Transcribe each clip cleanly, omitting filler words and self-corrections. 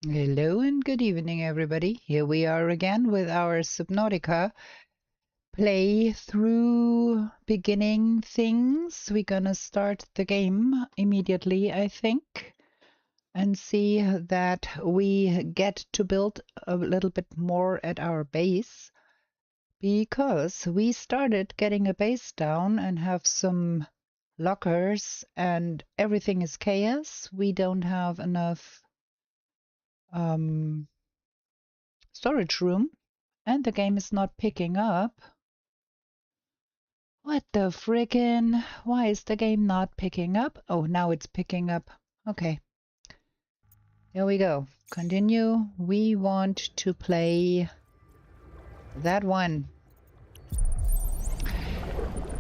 Hello and good evening, everybody. Here we are again with our Subnautica playthrough beginning things. We're gonna start the game immediately, I think, and see that we get to build a little bit more at our base, because we started getting a base down and have some lockers and everything is chaos. We don't have enough storage room, and the game is not picking up. What the frickin'? Why is the game not picking up? Oh, now it's picking up. Okay. Here we go. Continue. We want to play that one.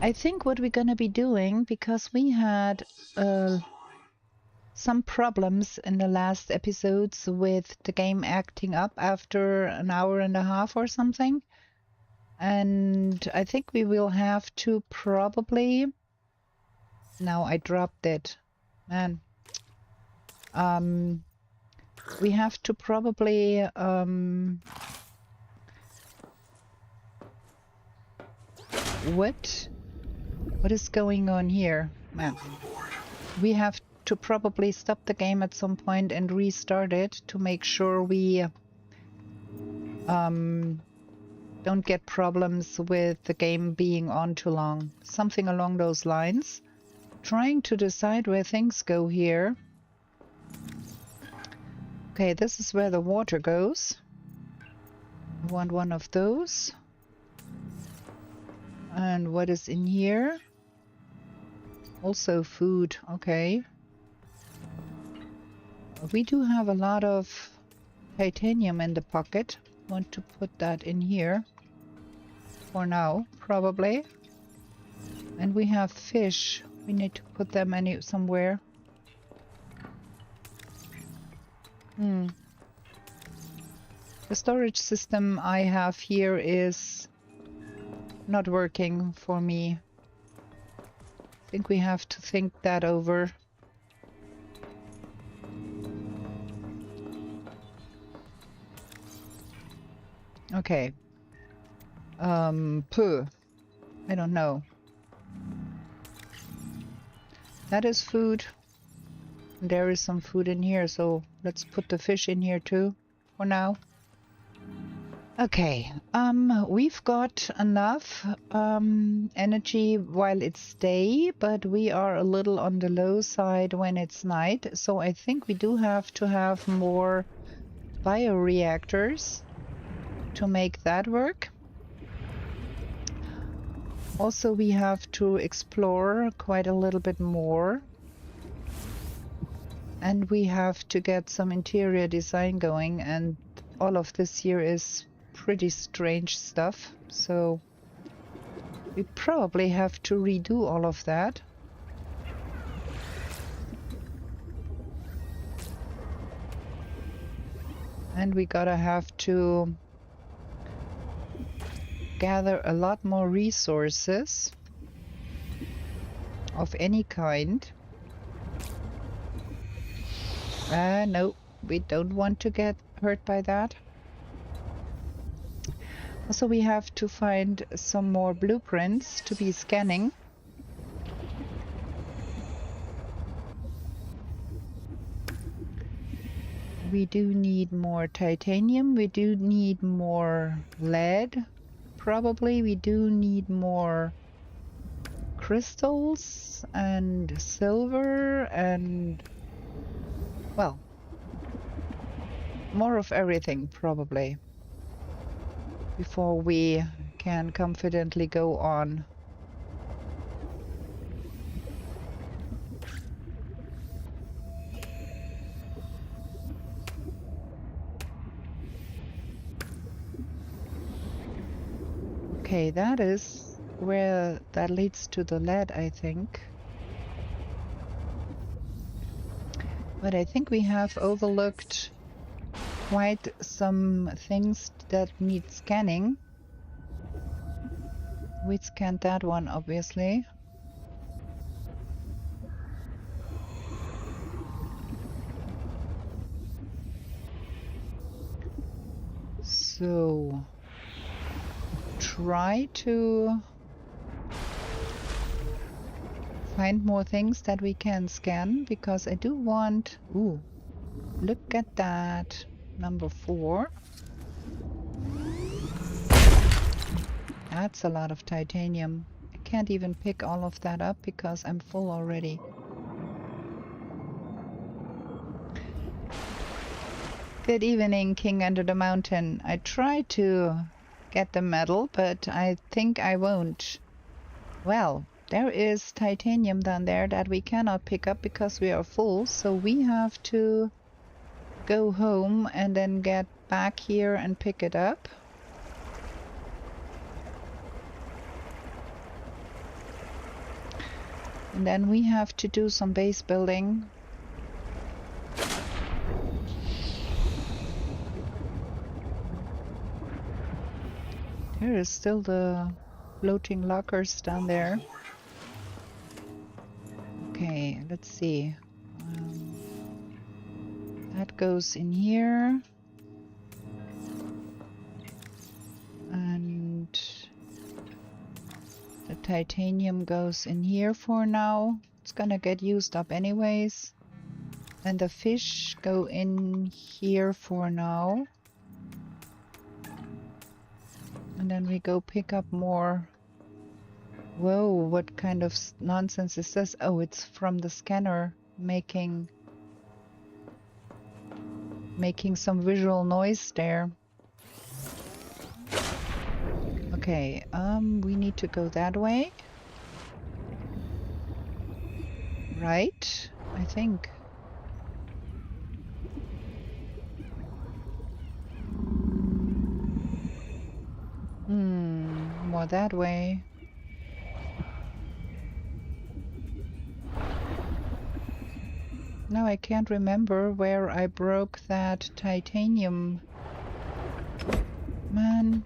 I think what we're gonna be doing, because we had some problems in the last episodes with the game acting up after an hour and a half or something. And I think we will have to probably... Now I dropped it. Man. We have to probably... What is going on here? Man. We have to probably stop the game at some point and restart it to make sure we don't get problems with the game being on too long. Something along those lines. Trying to decide where things go here. Okay, this is where the water goes. I want one of those. And what is in here? Also food, okay. We do have a lot of titanium in the pocket. Want to put that in here for now, probably. And we have fish. We need to put them somewhere. The storage system I have here is not working for me. I think we have to think that over. Okay. I don't know. That is food. There is some food in here, so let's put the fish in here too, for now. Okay, we've got enough energy while it's day, but we are a little on the low side when it's night, so I think we do have to have more bioreactors to make that work. Also, we have to explore quite a little bit more. And we have to get some interior design going, and all of this here is pretty strange stuff. So we probably have to redo all of that. And we gotta have to gather a lot more resources of any kind. No, we don't want to get hurt by that. Also, we have to find some more blueprints to be scanning. We do need more titanium, we do need more lead, probably. We do need more crystals and silver and, well, more of everything probably, before we can confidently go on. Okay, that is where that leads to the lead, I think. But I think we have overlooked quite some things that need scanning. We scanned that one, obviously. So, try to find more things that we can scan, because I do want... Ooh, look at that. Number 4. That's a lot of titanium. I can't even pick all of that up because I'm full already. Good evening, King Under the Mountain. I tried to get the medal, but I think I won't. Well, there is titanium down there that we cannot pick up because we are full, so we have to go home and then get back here and pick it up. And then we have to do some base building. There is still the floating lockers down there. Okay, let's see. That goes in here. And the titanium goes in here for now. It's gonna get used up anyways. And the fish go in here for now. And then we go pick up more. Whoa, what kind of nonsense is this? Oh, it's from the scanner making some visual noise there. Okay, we need to go that way. Right? I think. More that way. Now I can't remember where I broke that titanium. Man.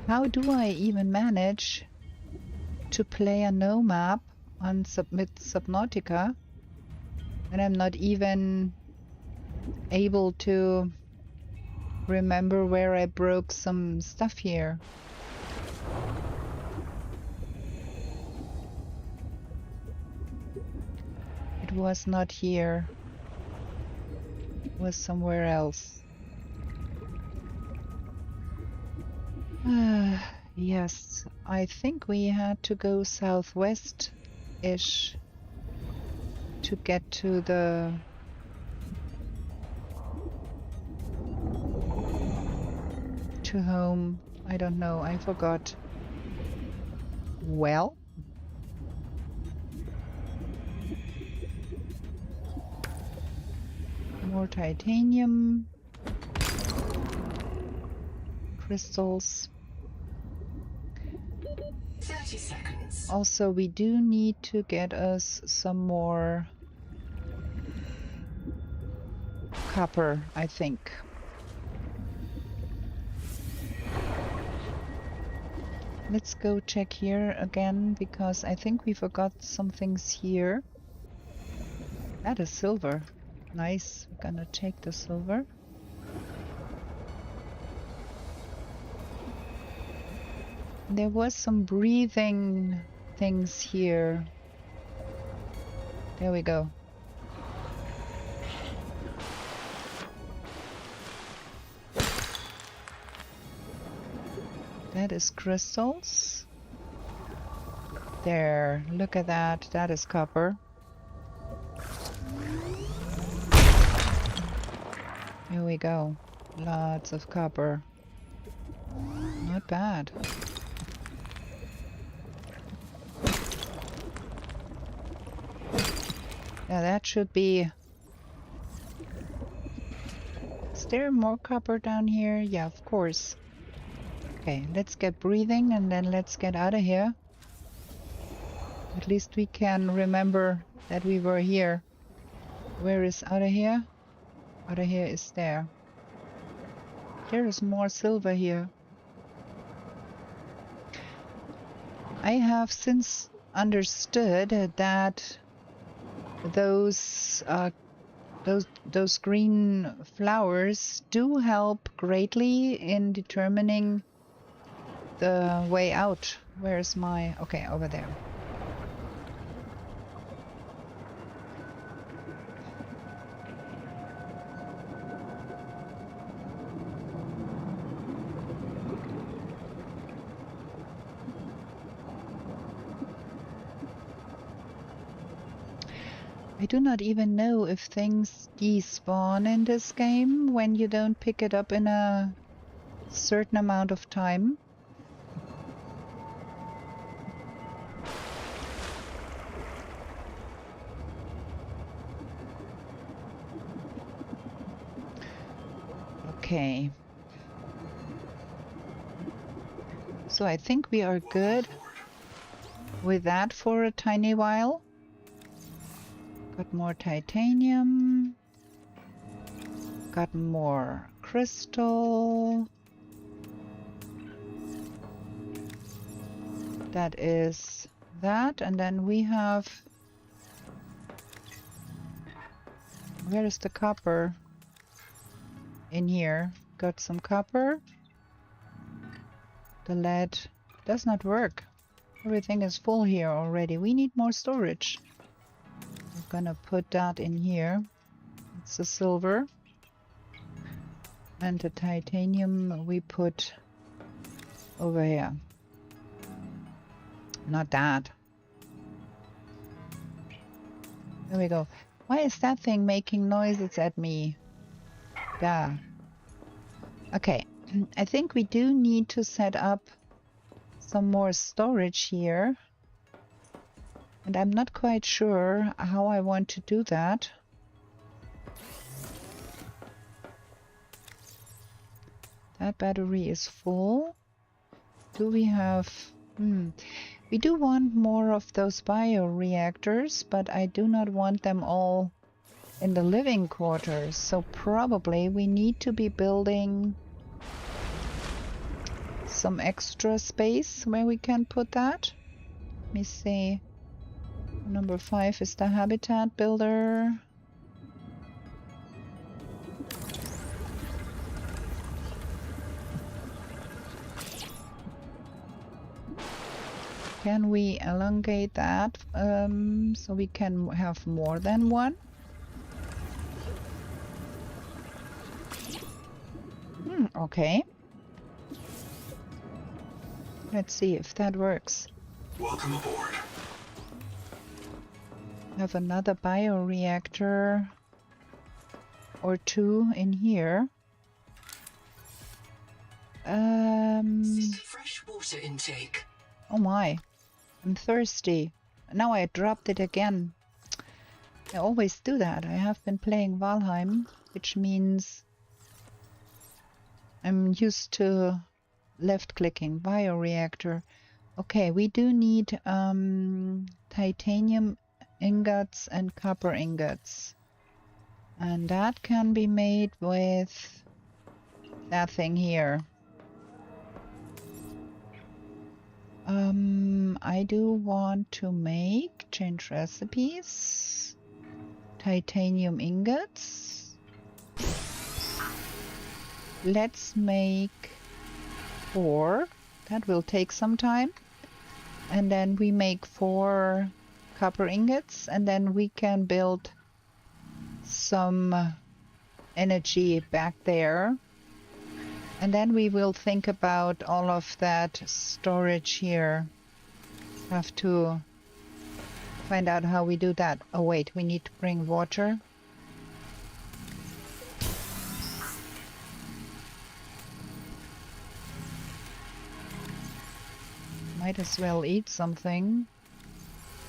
How do I even manage to play a no map on Subnautica when I'm not even able to remember where I broke some stuff here? It was not here. It was somewhere else. Yes, I think we had to go southwest-ish to get to the... to home. I don't know, I forgot. Well... more titanium. Crystals. 30 seconds. Also, we do need to get us some more copper, I think. Let's go check here again, because I think we forgot some things here. That is silver. Nice. We're gonna take the silver. There was some breathing things here. There we go. That is crystals. There, look at that. That is copper. Here we go. Lots of copper. Not bad. Yeah, that should be there more copper down here? Yeah, of course. Okay, let's get breathing and then let's get out of here. At least we can remember that we were here. Where is out of here? Out of here is there. There is more silver here. I have since understood that those green flowers do help greatly in determining the way out. Where's my... Okay, over there. I do not even know if things despawn in this game when you don't pick it up in a certain amount of time. Okay. So I think we are good with that for a tiny while. Got more titanium. Got more crystal. That is that. And then we have... Where is the copper? In here. Got some copper. The lead does not work. Everything is full here already. We need more storage. I'm gonna put that in here. It's the silver. And the titanium we put over here. Not that. There we go. Why is that thing making noises at me? Yeah. Okay. I think we do need to set up some more storage here. And I'm not quite sure how I want to do that. That battery is full. Do we have... We do want more of those bioreactors, but I do not want them all in the living quarters. So probably we need to be building some extra space where we can put that. Let me see. Number 5 is the habitat builder. Can we elongate that so we can have more than one? Okay. Let's see if that works. Welcome aboard. Have another bioreactor or two in here. Fresh water intake. Oh my, I'm thirsty. Now I dropped it again. I always do that. I have been playing Valheim, which means I'm used to left-clicking bioreactor. Okay, we do need titanium ingots and copper ingots. And that can be made with that thing here. I do want to change recipes. Titanium ingots. Let's make 4. That will take some time. And then we make 4 copper ingots, and then we can build some energy back there. And then we will think about all of that storage here. Have to find out how we do that. Oh wait, we need to bring water. Might as well eat something.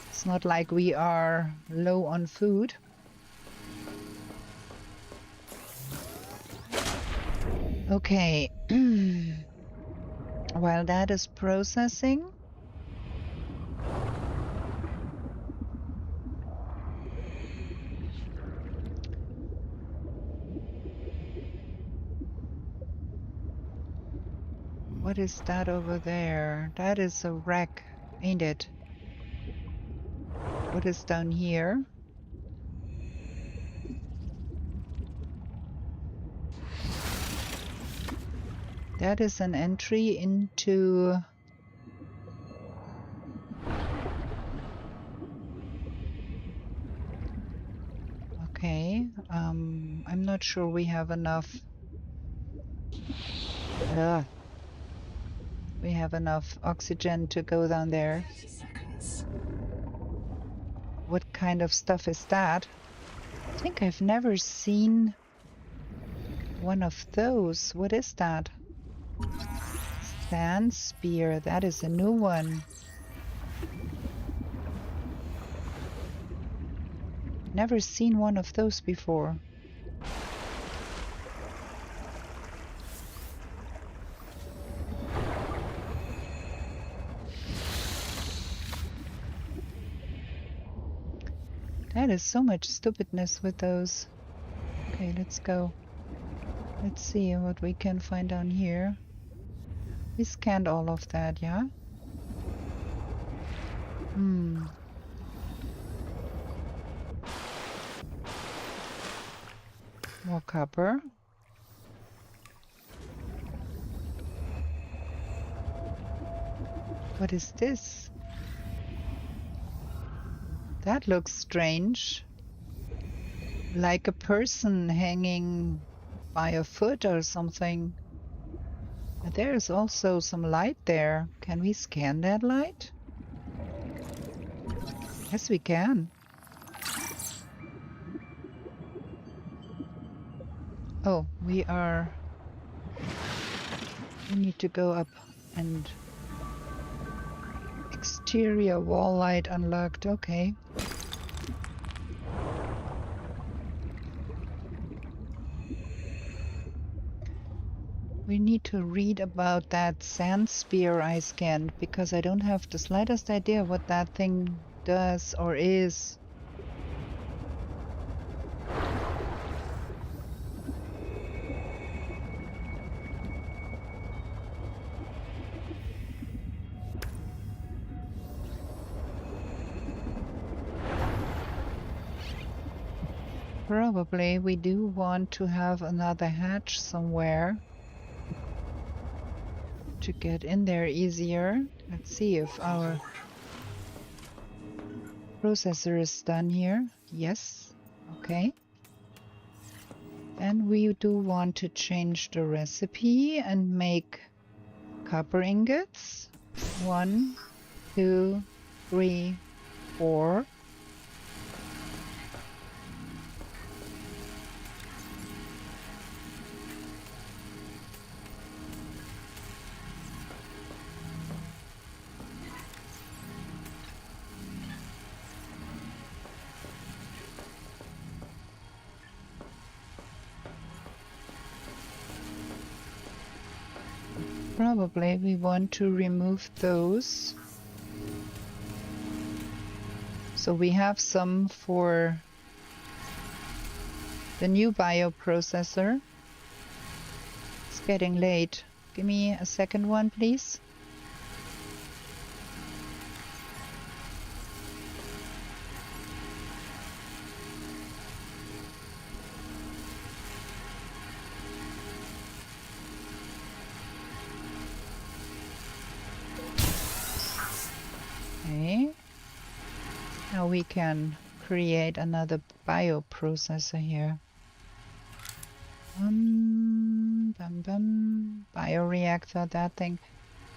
It's not like we are low on food. Okay. While that is processing, what is that over there? That is a wreck, ain't it? What is down here? That is an entry into... Okay, I'm not sure we have enough... we have enough oxygen to go down there. 30 seconds. What kind of stuff is that? I think I've never seen one of those. What is that? Sand spear. That is a new one. Never seen one of those before. That is so much stupidness with those. Okay, let's go. Let's see what we can find down here. We scanned all of that, yeah? More copper. What is this? That looks strange. Like a person hanging by a foot or something. But there's also some light there. Can we scan that light? Yes, we can. Oh, we need to go up and... Exterior wall light unlocked. Okay. We need to read about that sand spear I scanned because I don't have the slightest idea what that thing does or is. Probably we do want to have another hatch somewhere to get in there easier. Let's see if our processor is done here. Yes. Okay. And we do want to change the recipe and make copper ingots. 1, 2, 3, 4. Probably we want to remove those. So we have some for the new bioprocessor. It's getting late. Give me a second one, please. Okay. Now we can create another bioprocessor here. Bioreactor, that thing.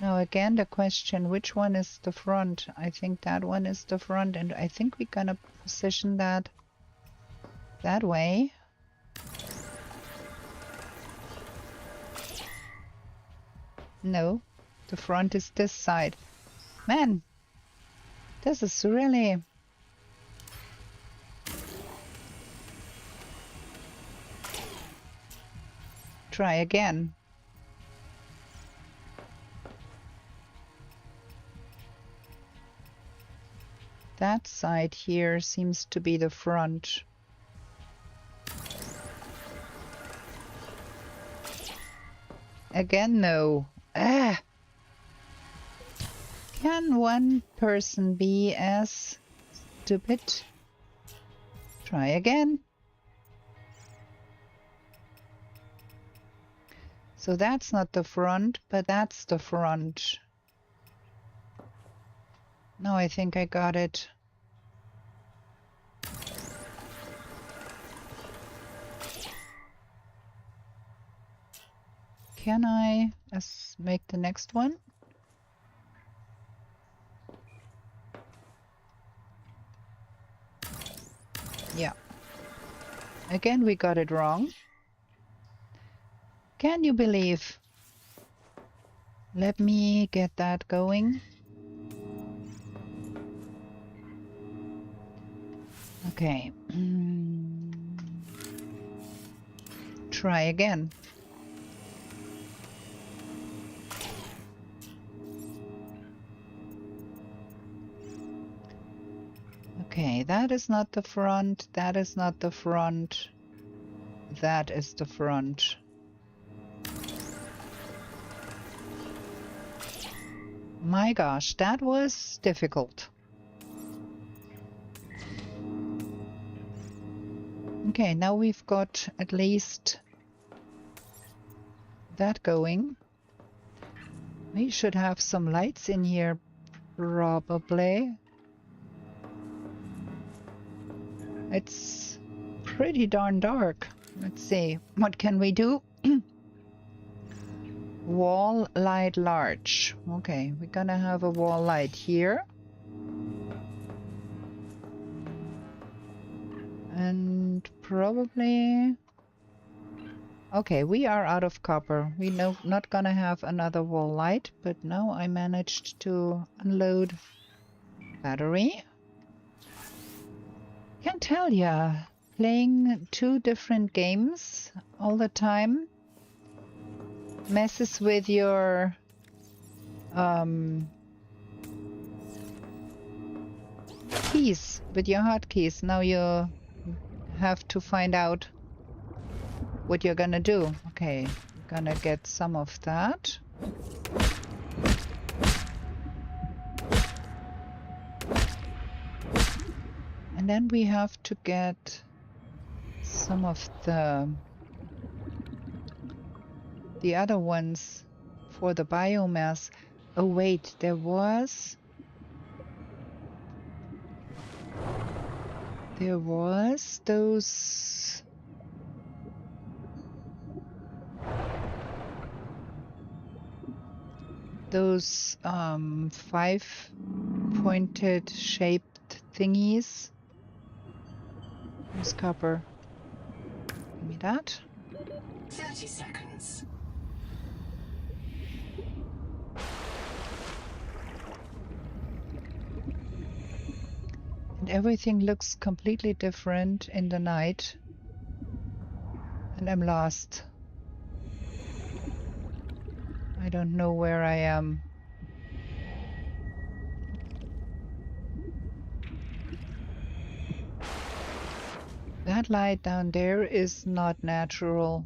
Now again the question, which one is the front? I think that one is the front, and I think we're gonna position that way. No, the front is this side. Man, this is really... Try again. that side here seems to be the front. Again, no. Ah! Can one person be as stupid? Try again. So that's not the front, but that's the front. Now I think I got it. Can I make the next one? Yeah. Again, we got it wrong. Can you believe? Let me get that going. Okay. Try again. Okay, that is not the front, that is not the front, that is the front. My gosh, that was difficult. Okay, now we've got at least that going. We should have some lights in here, probably. It's pretty darn dark. Let's see, what can we do? Wall light large. Okay, we're gonna have a wall light here. And probably... Okay, we are out of copper. We know not gonna have another wall light, but now I managed to unload battery. Can't tell ya, playing two different games all the time messes with your keys, with your hotkeys. Now you have to find out what you're gonna do. Okay, gonna get some of that. And then we have to get some of the other ones for the biomass. Oh wait, there was those five-pointed shaped thingies. Where's copper? Give me that. 30 seconds. And everything looks completely different in the night. And I'm lost. I don't know where I am. That light down there is not natural.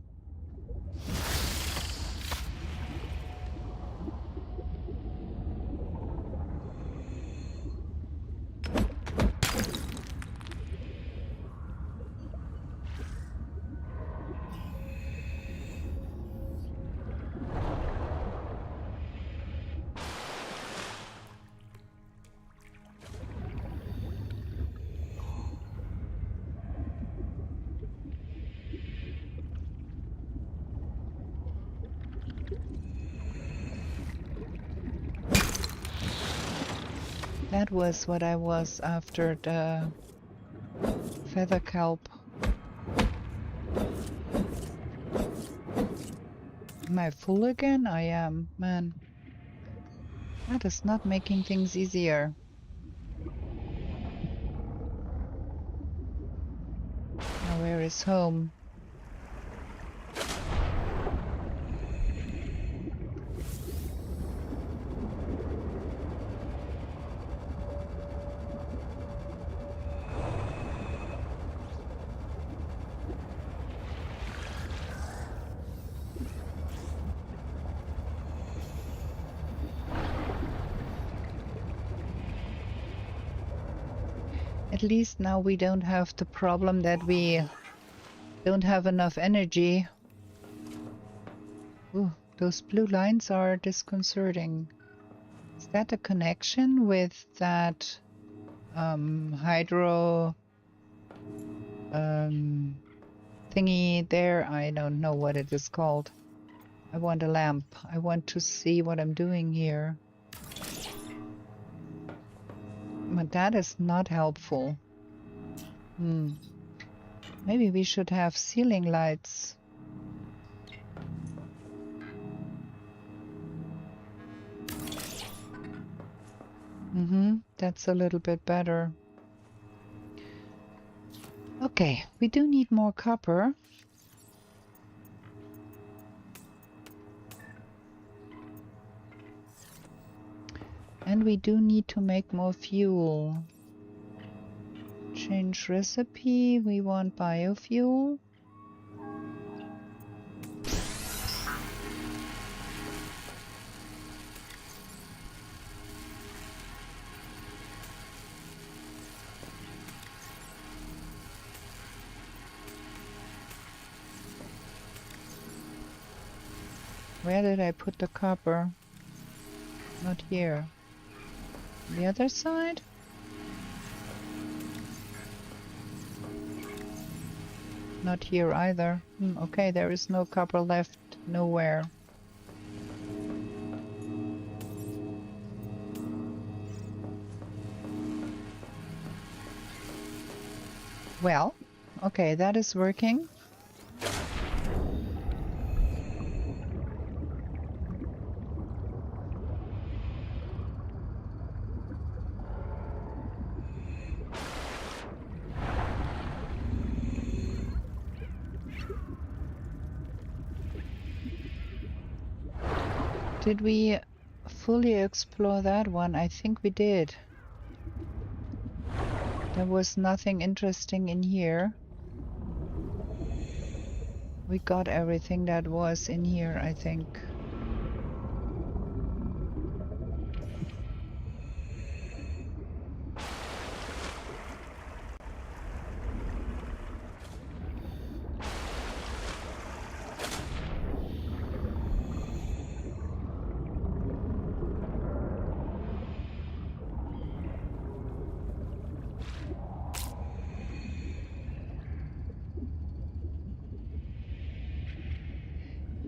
That was what I was after the feather kelp. Am I full again? I am, man. That is not making things easier. Now where is home? At least now we don't have the problem that we don't have enough energy. Ooh, those blue lines are disconcerting. Is that a connection with that hydro thingy there? I don't know what it is called. I want a lamp. I want to see what I'm doing here. But that is not helpful. Maybe we should have ceiling lights. That's a little bit better. Okay, we do need more copper. And we do need to make more fuel. Change recipe, we want biofuel. Where did I put the copper? Not here. The other side? Not here either. Okay, there is no copper left nowhere. Well, okay, that is working. Did we fully explore that one? I think we did. There was nothing interesting in here. We got everything that was in here, I think.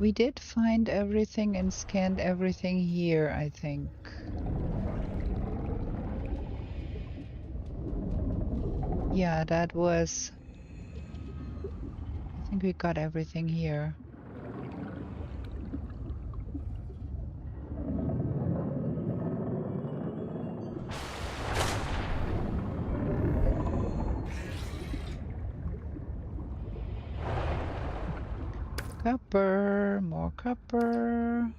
We did find everything and scanned everything here, I think. Yeah, that was... I think we got everything here. Copper, more copper.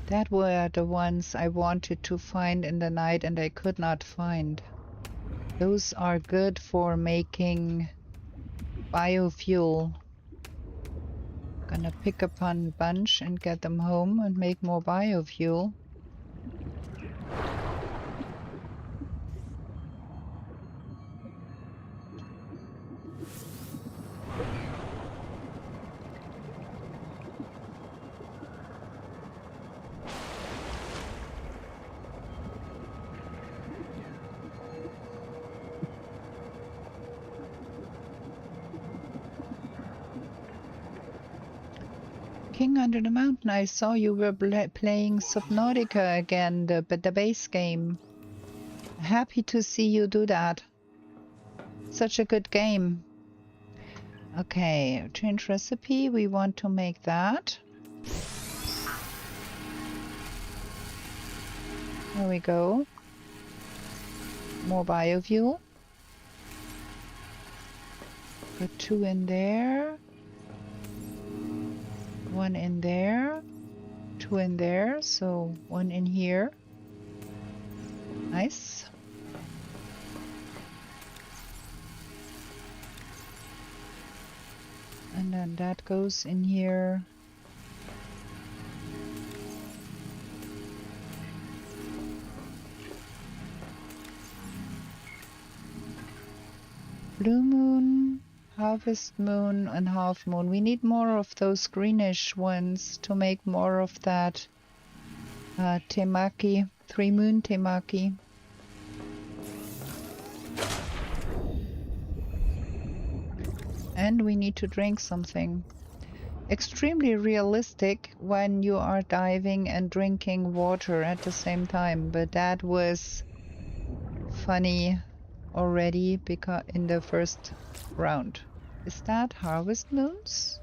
That were the ones I wanted to find in the night and I could not find. Those are good for making biofuel. Gonna pick up a bunch and get them home and make more biofuel. King Under the Mountain, I saw you were playing Subnautica again, the base game. Happy to see you do that. Such a good game. Okay, change recipe. We want to make that. There we go. More biofuel. Put 2 in there. One in there, two in there, so one in here. Nice. And then that goes in here. Blue moon, harvest moon, and half moon. We need more of those greenish ones to make more of that temaki, 3 moon temaki. And we need to drink something. Extremely realistic when you are diving and drinking water at the same time, but that was funny already because in the first round. Is that harvest moons?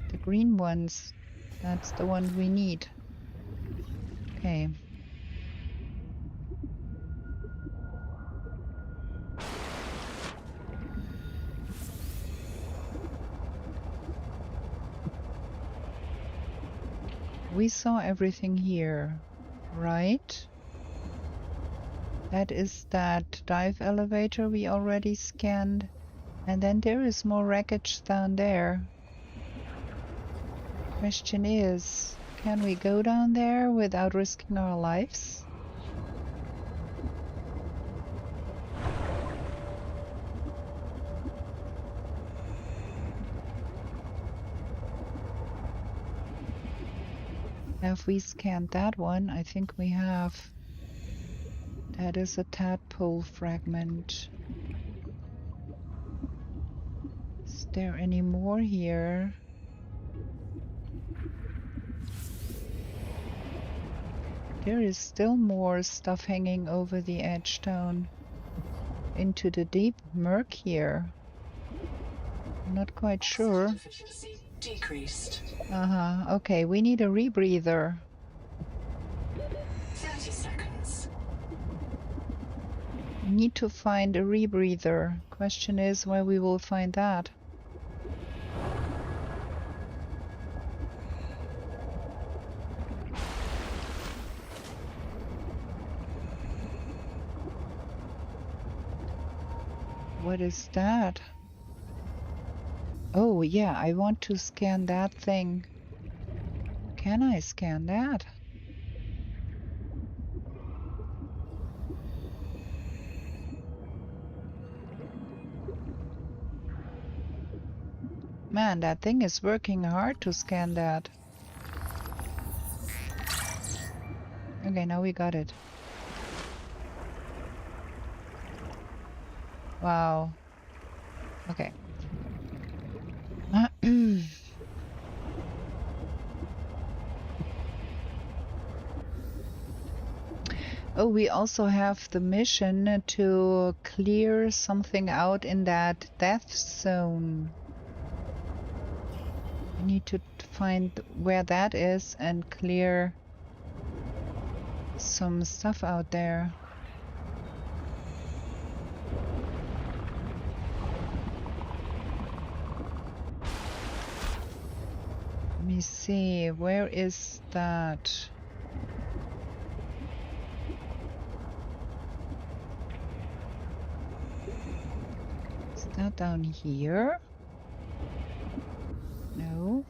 The green ones. That's the one we need. Okay. We saw everything here, right? That is that dive elevator we already scanned. And then there is more wreckage down there. Question is, can we go down there without risking our lives? Have we scanned that one? I think we have. That is a tadpole fragment. Is there any more here? There is still more stuff hanging over the edge down into the deep murk here. I'm not quite sure. Decreased. Okay, we need a rebreather. 30 seconds. We need to find a rebreather. Question is where we will find that. What is that? Oh yeah, I want to scan that thing. Can I scan that? Man, that thing is working hard to scan that. Okay, now we got it. Wow. Okay. Oh, we also have the mission to clear something out in that death zone. We need to find where that is and clear some stuff out there. Let me see, where is that? Is that down here? No.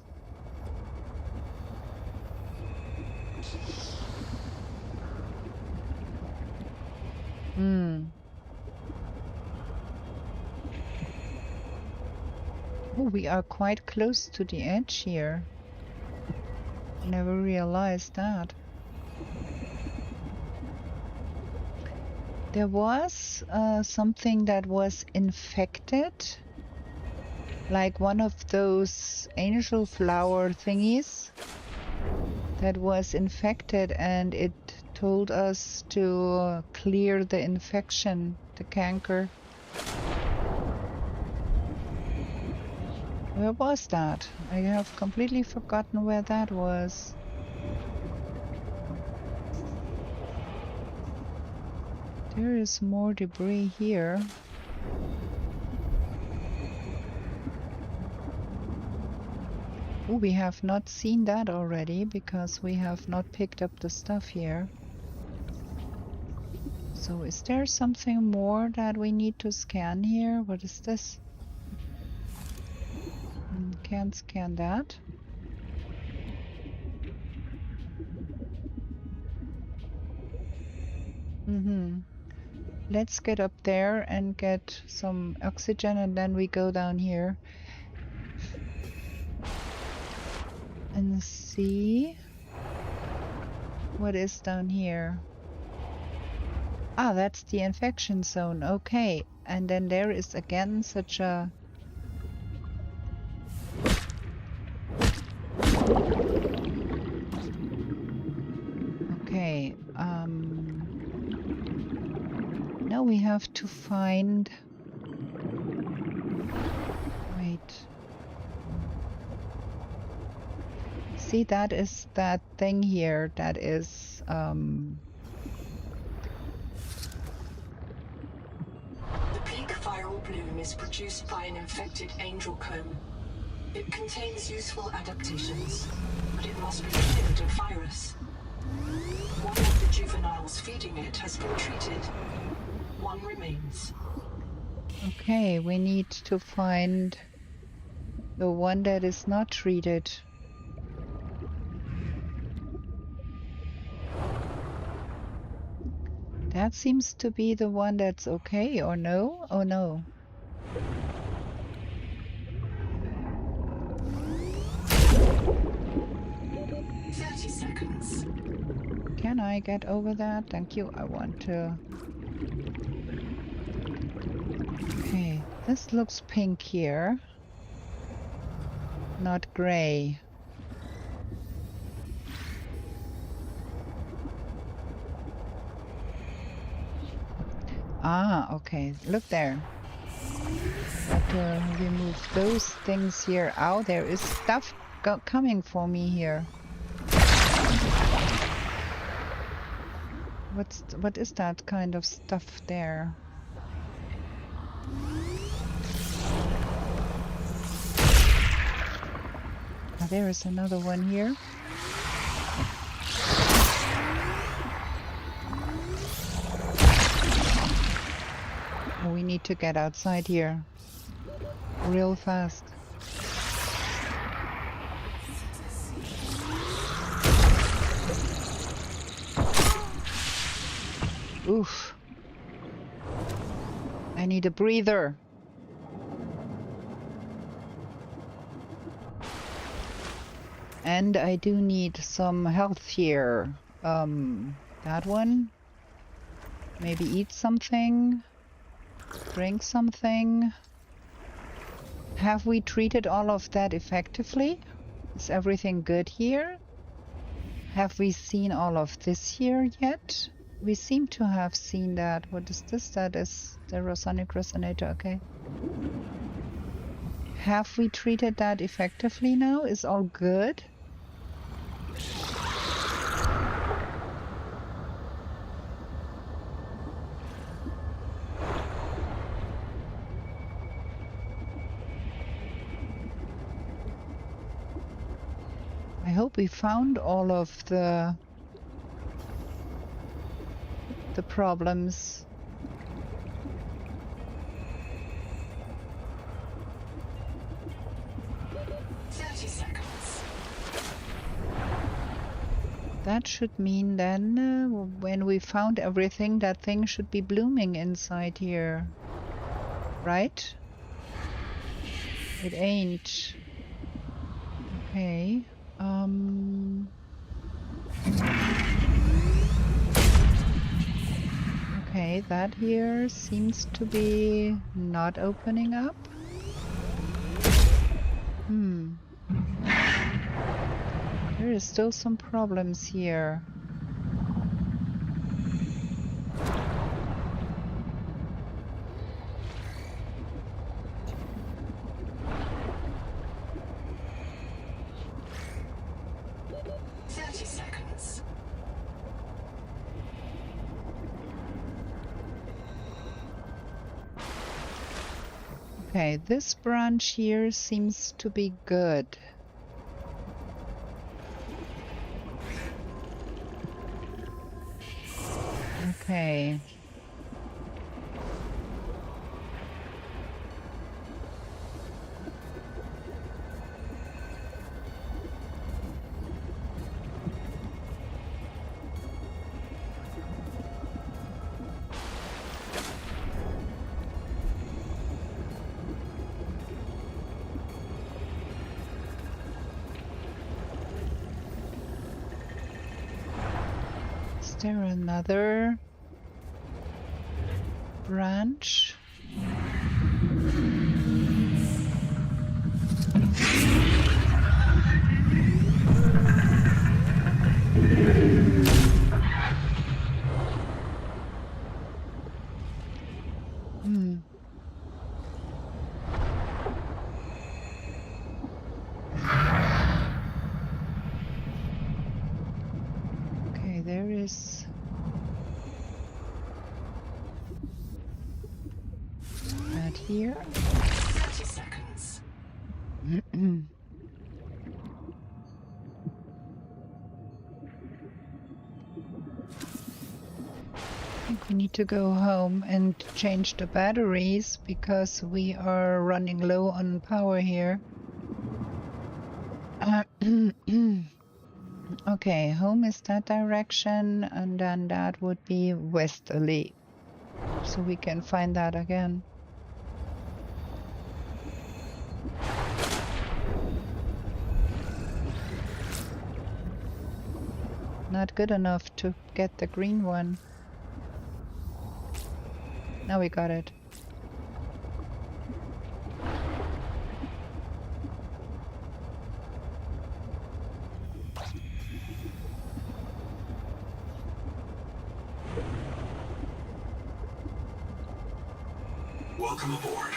Oh, we are quite close to the edge here. Never realized that. There was something that was infected, like one of those angel flower thingies that was infected, and it told us to clear the infection, the canker. Where was that? I have completely forgotten where that was. There is more debris here. Oh, we have not seen that already because we have not picked up the stuff here. So is there something more that we need to scan here? What is this? Can't scan that. Let's get up there and get some oxygen and then we go down here and see what is down here. Ah, that's the infection zone. Okay. And then there is again such a... Okay. Now we have to find... Wait. See, that is that thing here that is... The peak viral bloom is produced by an infected angel comb. It contains useful adaptations, but it must be cleared of virus. One of the juveniles feeding it has been treated. One remains. Okay, we need to find the one that is not treated. That seems to be the one that's okay, or no? Oh no. Seconds. Can I get over that? Thank you. I want to... Okay, this looks pink here. Not gray. Ah, okay. Look there. Have to remove those things here. Oh, there is stuff coming for me here. What is that kind of stuff there? Ah, there is another one here. Oh, we need to get outside here real fast. Oof. I need a breather. And I do need some health here. That one. Maybe eat something. Drink something. Have we treated all of that effectively? Is everything good here? Have we seen all of this here yet? We seem to have seen that. What is this? That is the Rosonic Resonator, okay. Have we treated that effectively now? Is all good? I hope we found all of the problems. That should mean then when we found everything, that thing should be blooming inside here. Right? It ain't. Okay. Okay, that here seems to be not opening up. There is still some problems here. Okay, this branch here seems to be good. Okay. Is there another branch? Okay, there is that here. 30 seconds. I think we need to go home and change the batteries because we are running low on power here. Okay, home is that direction, and then that would be westerly. So we can find that again. Not good enough to get the green one. Now we got it. Welcome aboard.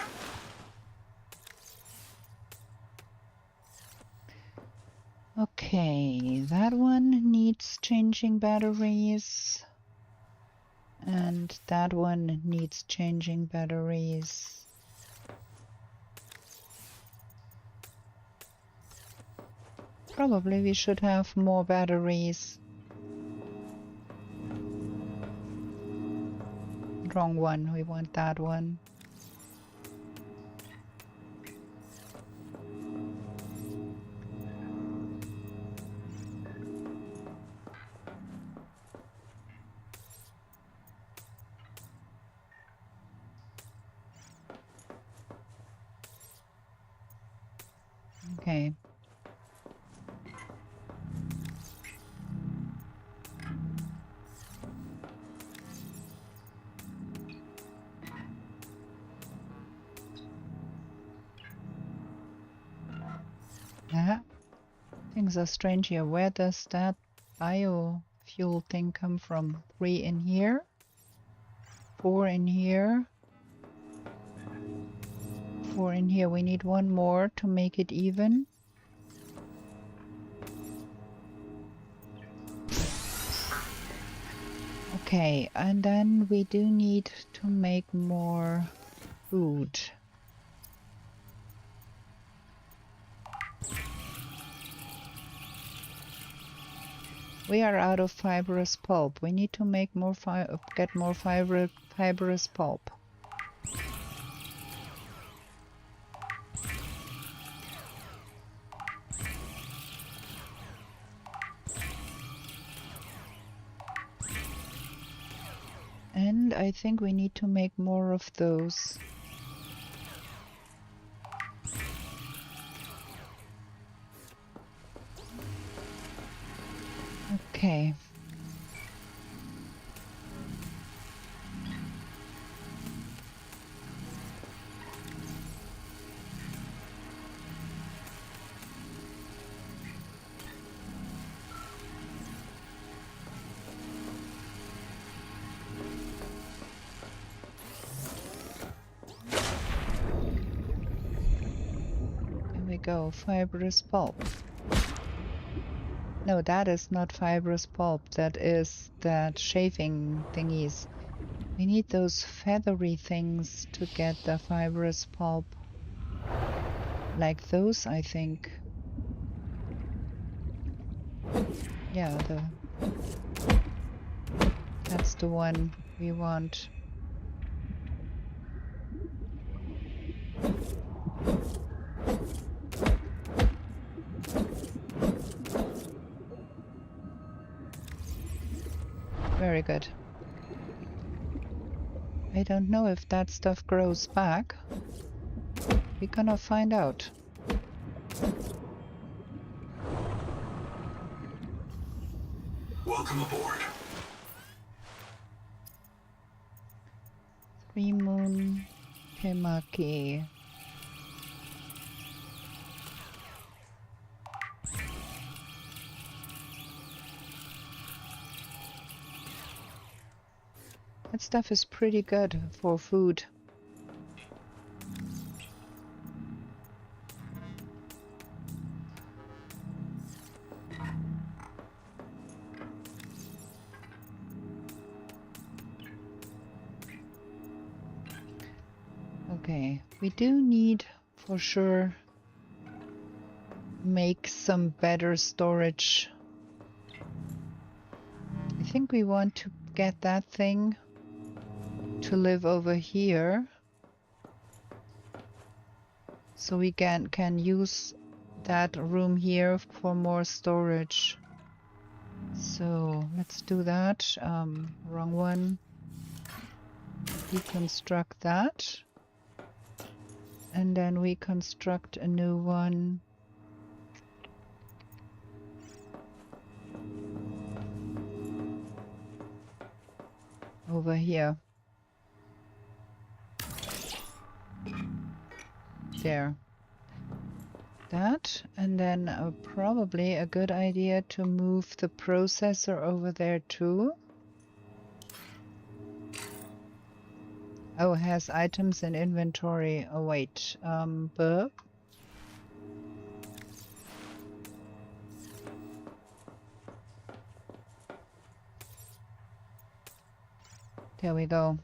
Okay, that one needs changing batteries. And that one needs changing batteries. Probably we should have more batteries. Wrong one, we want that one. Okay. Yeah, things are strange here. Where does that biofuel thing come from? 3 in here, 4 in here, 4 in here. We need one more to make it even. Okay, and then we do need to make more food. We are out of fibrous pulp. We need to make more get more fibrous pulp. And I think we need to make more of those. Okay. There we go, fibrous pulp. No, that is not fibrous pulp. That is that shaving thingies. We need those feathery things to get the fibrous pulp. Like those, I think. Yeah, that's the one we want. Very good. I don't know if that stuff grows back. We're gonna find out. Welcome aboard. 3 Moon Temaki. That stuff is pretty good for food. Okay, we do need for sure make some better storage. I think we want to get that thing to live over here so we can use that room here for more storage. So let's do that. Wrong one. Deconstruct that. And then we construct a new one. Over here. There. That, and then probably a good idea to move the processor over there too. Oh, it has items in inventory. Oh wait, but there we go.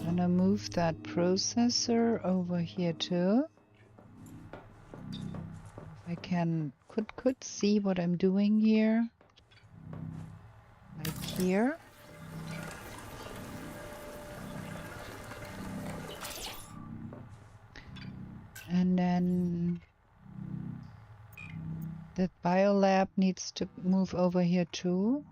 Gonna move that processor over here too. If I could see what I'm doing here. Like here. And then the biolab needs to move over here too.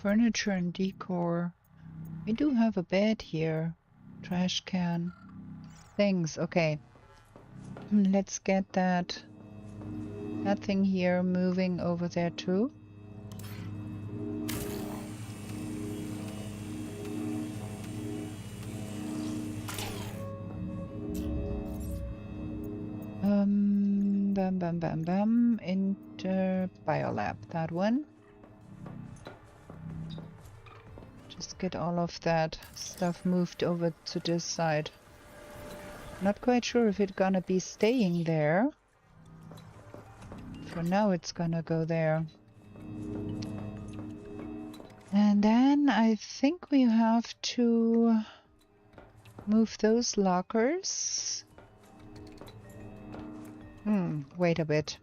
Furniture and decor. We do have a bed here. Trash can. Things. Okay. Let's get that thing here moving over there too. Bam bam bam bam. Enter biolab. That one. Just get all of that stuff moved over to this side. Not quite sure if it's gonna be staying there. For now it's gonna go there. And then I think we have to move those lockers. Wait a bit.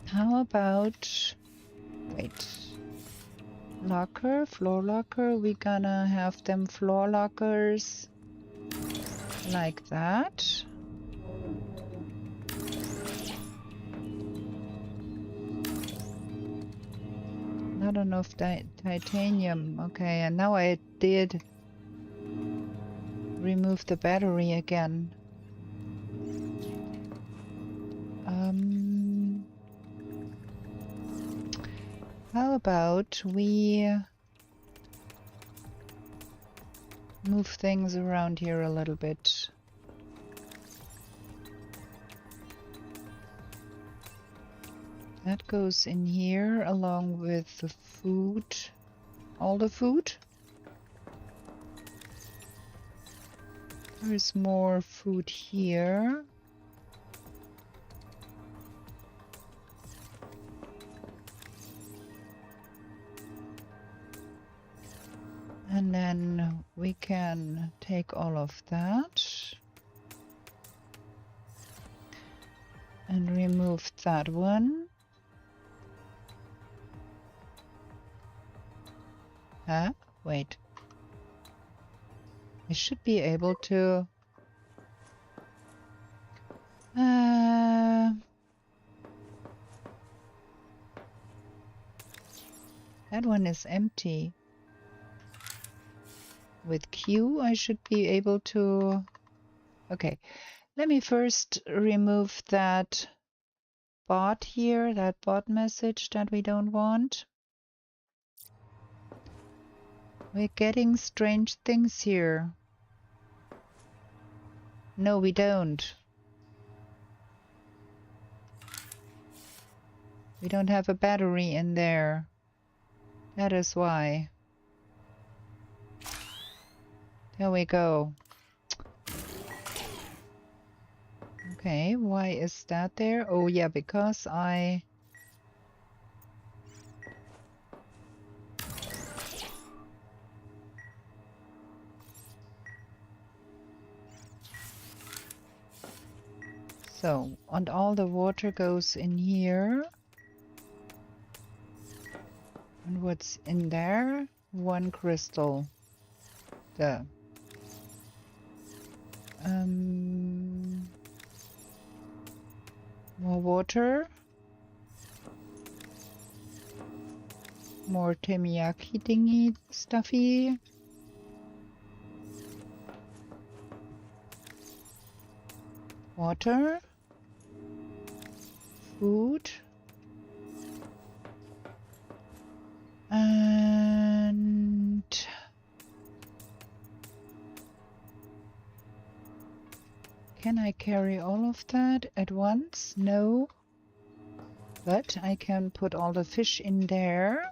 How about... Wait. Locker, floor locker. We're gonna have them floor lockers like that. Not enough titanium. Okay, and now I did remove the battery again. How about we move things around here a little bit? That goes in here along with the food. All the food. There's more food here. And then we can take all of that and remove that one. Huh? Wait. I should be able to... that one is empty. With Q, I should be able to... Okay, let me first remove that bot here, that bot message that we don't want. We're getting strange things here. No, we don't. We don't have a battery in there. That is why. There we go. Okay, why is that there? Oh yeah, because I... So, and all the water goes in here. And what's in there? One crystal. The... more water. More temiyaki thingy stuffy. Water. Food. And can I carry all of that at once? No. But I can put all the fish in there.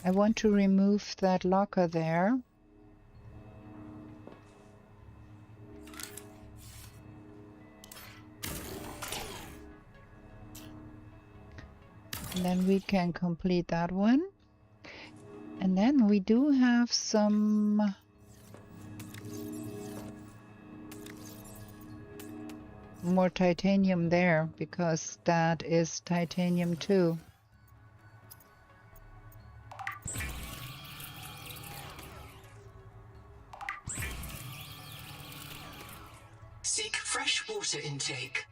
I want to remove that locker there. And then we can complete that one. And then we do have some more titanium there, because that is titanium too. Seek fresh water intake.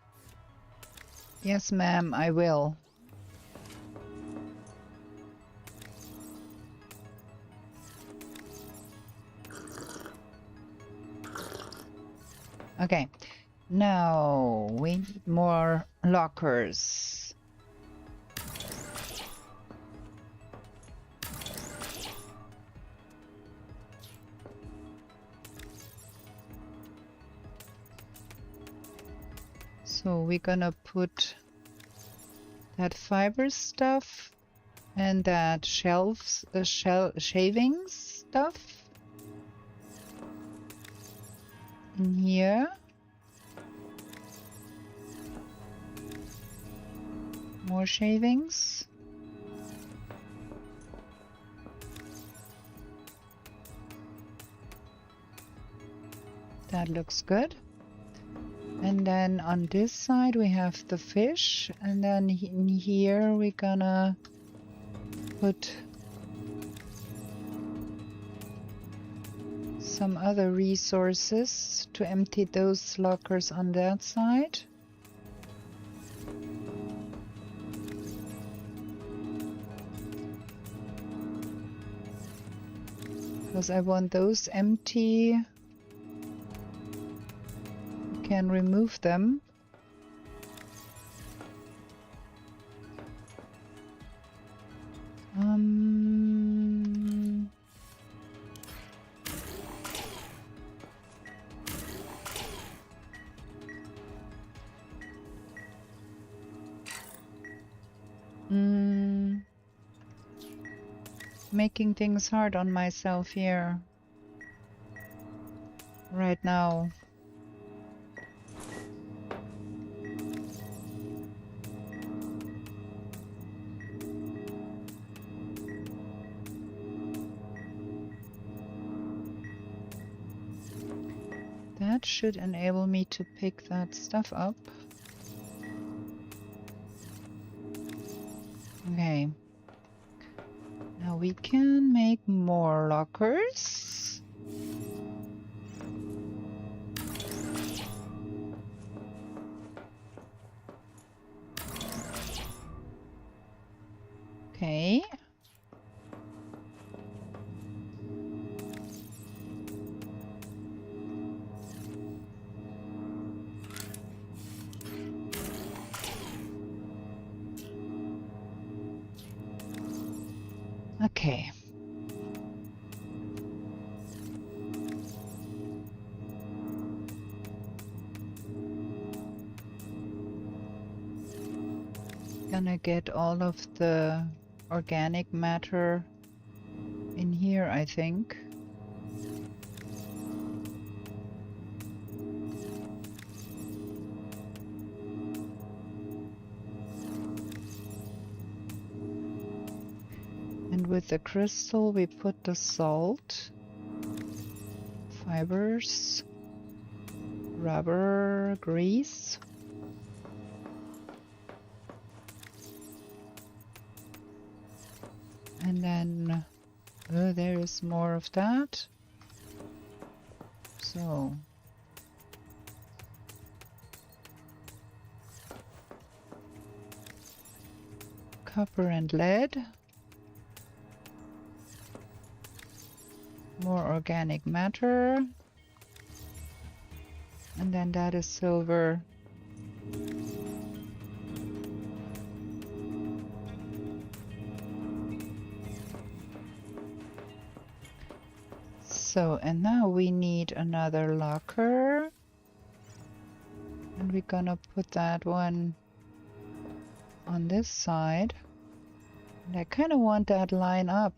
Yes, ma'am, I will. Okay, now we need more lockers. So we're gonna put that fiber stuff and that shelves, shaving stuff in here. More shavings. That looks good. And then on this side we have the fish, and then in here we're gonna put some other resources to empty those lockers on that side. Because I want those empty. We can remove them. making things hard on myself here. Right now. That should enable me to pick that stuff up. Okay. Now we can make more lockers. Okay. Okay. Gonna get all of the organic matter in here, I think. And with the crystal, we put the salt, fibers, rubber, grease. And then there is more of that. So copper and lead. More organic matter. And then that is silver. So, and now we need another locker. And we're gonna put that one on this side. And I kind of want that line up.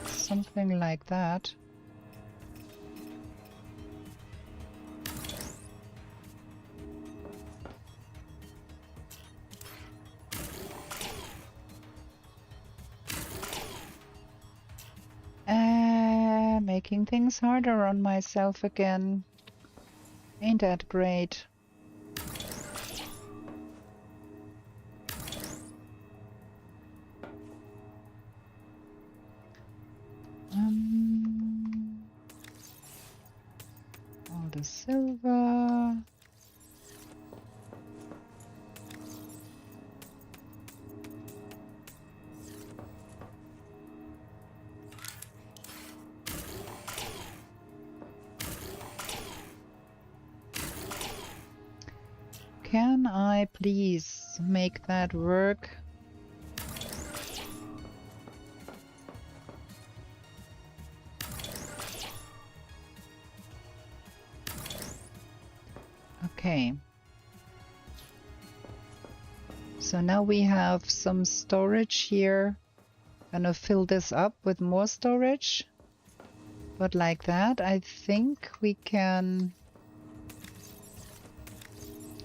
Something like that. Making things harder on myself again. Ain't that great? All the silver. Can I please make that work? Okay. So now we have some storage here. Gonna fill this up with more storage. But like that, I think we can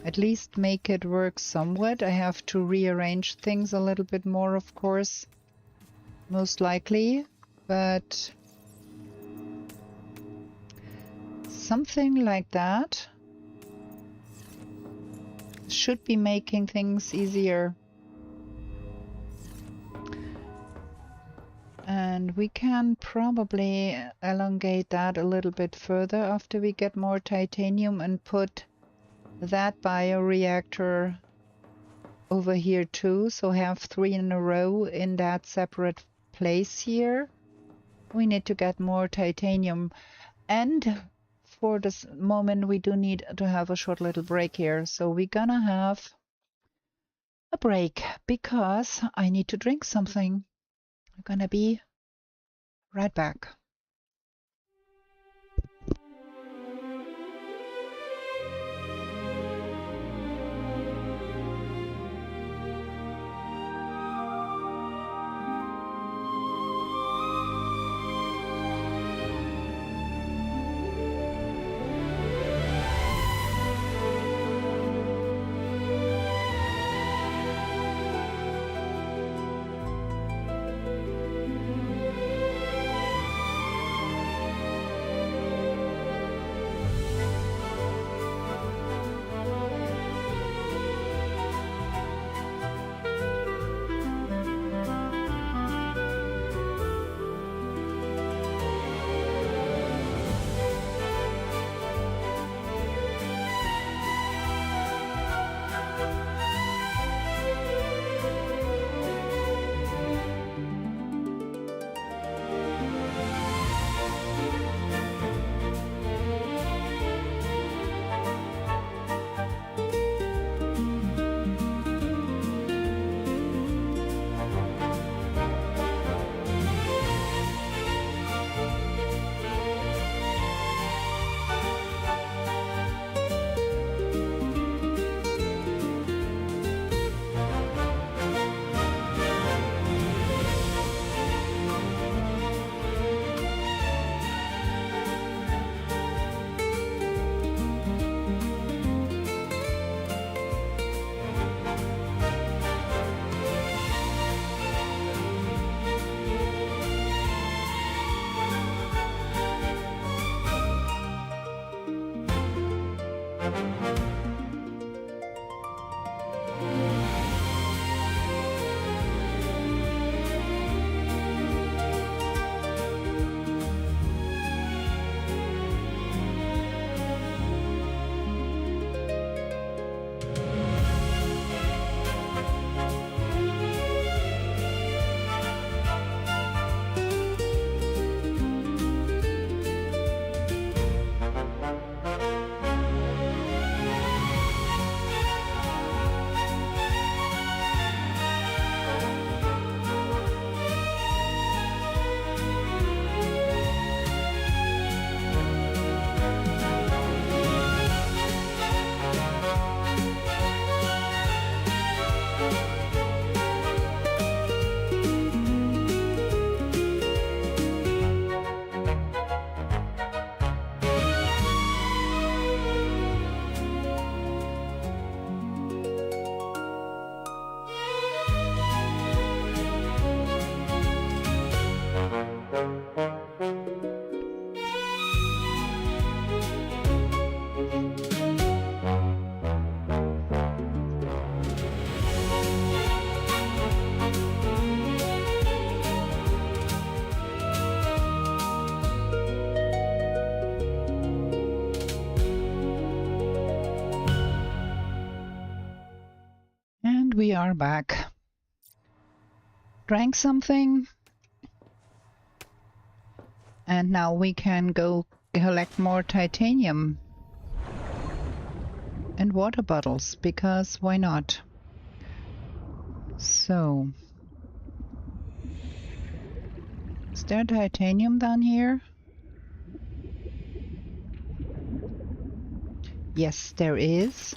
at least make it work somewhat. I have to rearrange things a little bit more, of course, most likely, but something like that should be making things easier. And we can probably elongate that a little bit further after we get more titanium and put that bioreactor over here too, so have 3 in a row in that separate place here. We need to get more titanium, and for this moment we do need to have a short little break here, so we're gonna have a break because I need to drink something. I'm gonna be right back. And we are back. Drank something. And now we can go collect more titanium. And water bottles, because why not? So, is there titanium down here? Yes, there is.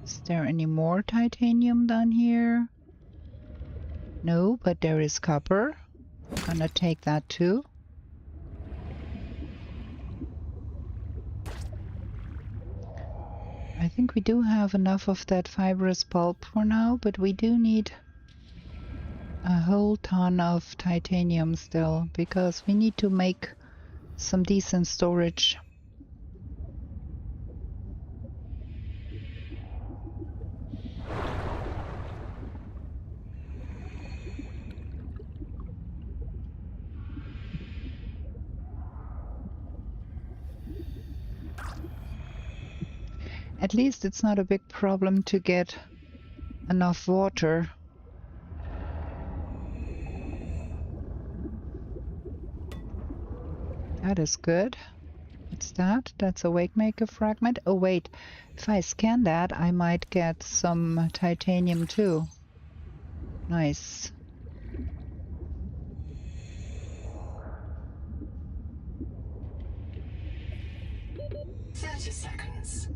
Is there any more titanium down here? No, but there is copper. Gonna take that too. I think we do have enough of that fibrous pulp for now, but we do need a whole ton of titanium still, because we need to make some decent storage. At least it's not a big problem to get enough water. That is good. What's that? That's a wake maker fragment. Oh wait, if I scan that, I might get some titanium too. Nice. Seconds.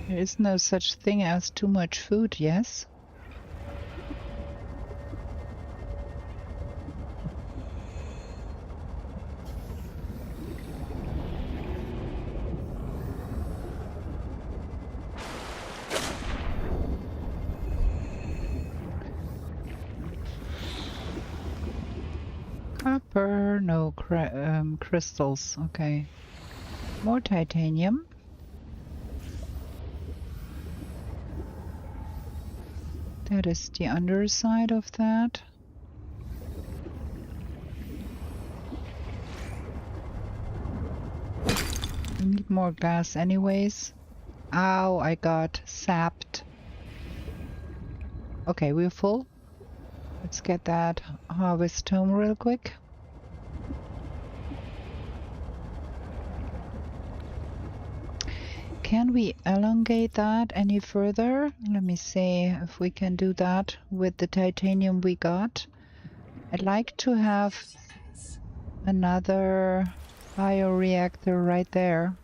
There is no such thing as too much food, yes? Copper, no crystals, okay. More titanium. That is the underside of that. We need more glass anyways. Ow, I got sapped. Okay, we're full. Let's get that harvest home real quick. Can we elongate that any further? Let me see if we can do that with the titanium we got. I'd like to have another bioreactor right there.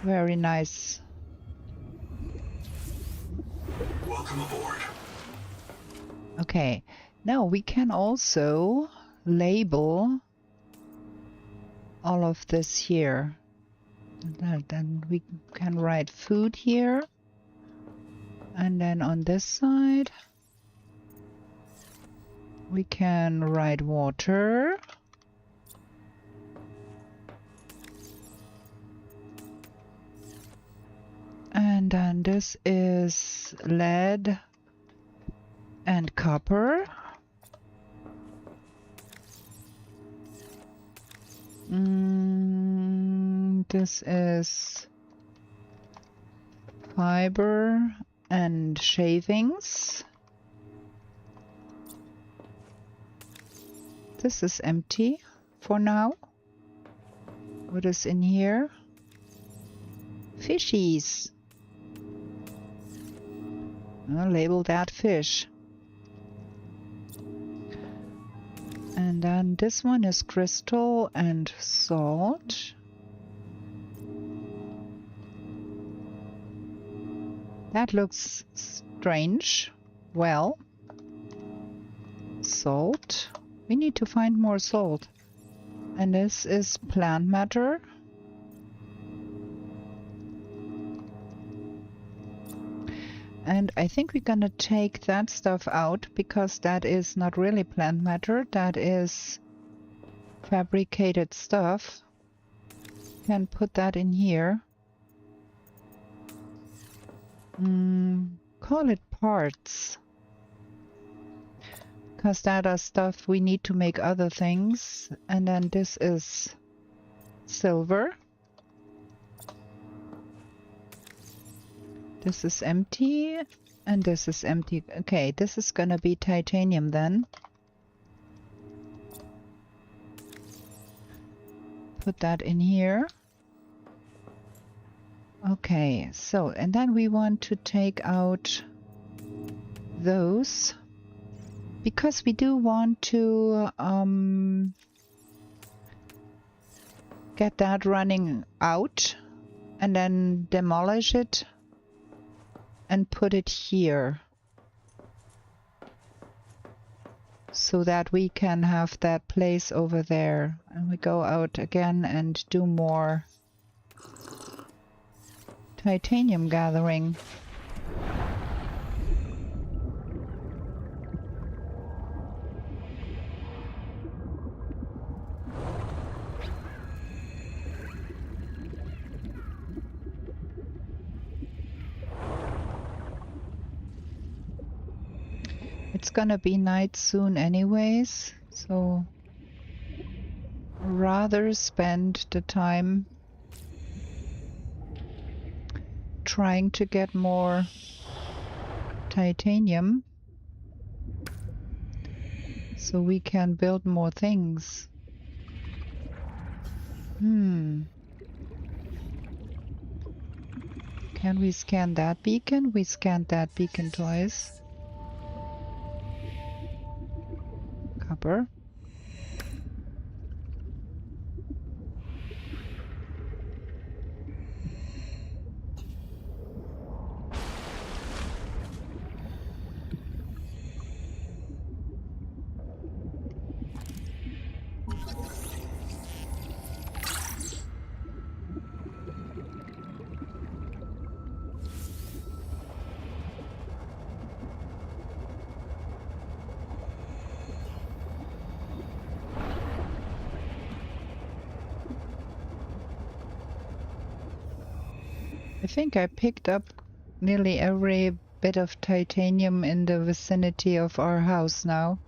Very nice. Welcome aboard. Okay, now we can also label all of this here. Then we can write food here. And then on this side, we can write water. And then this is lead and copper. This is fiber and shavings. This is empty for now. What is in here? Fishies. I'll label that fish. And then this one is crystal and salt. That looks strange. Well, salt. We need to find more salt. And this is plant matter. And I think we're gonna take that stuff out because that is not really plant matter. That is fabricated stuff. Can put that in here. Call it parts. Because that is stuff we need to make other things. And then this is silver. This is empty. And this is empty. Okay, this is gonna be titanium then. Put that in here. Okay, so, and then we want to take out those. Because we do want to get that running out and then demolish it and put it here so that we can have that place over there. And we go out again and do more titanium gathering. It's gonna be night soon anyways, so rather spend the time trying to get more titanium so we can build more things. Can we scan that beacon? We scanned that beacon twice. Copper. I think I picked up nearly every bit of titanium in the vicinity of our house now.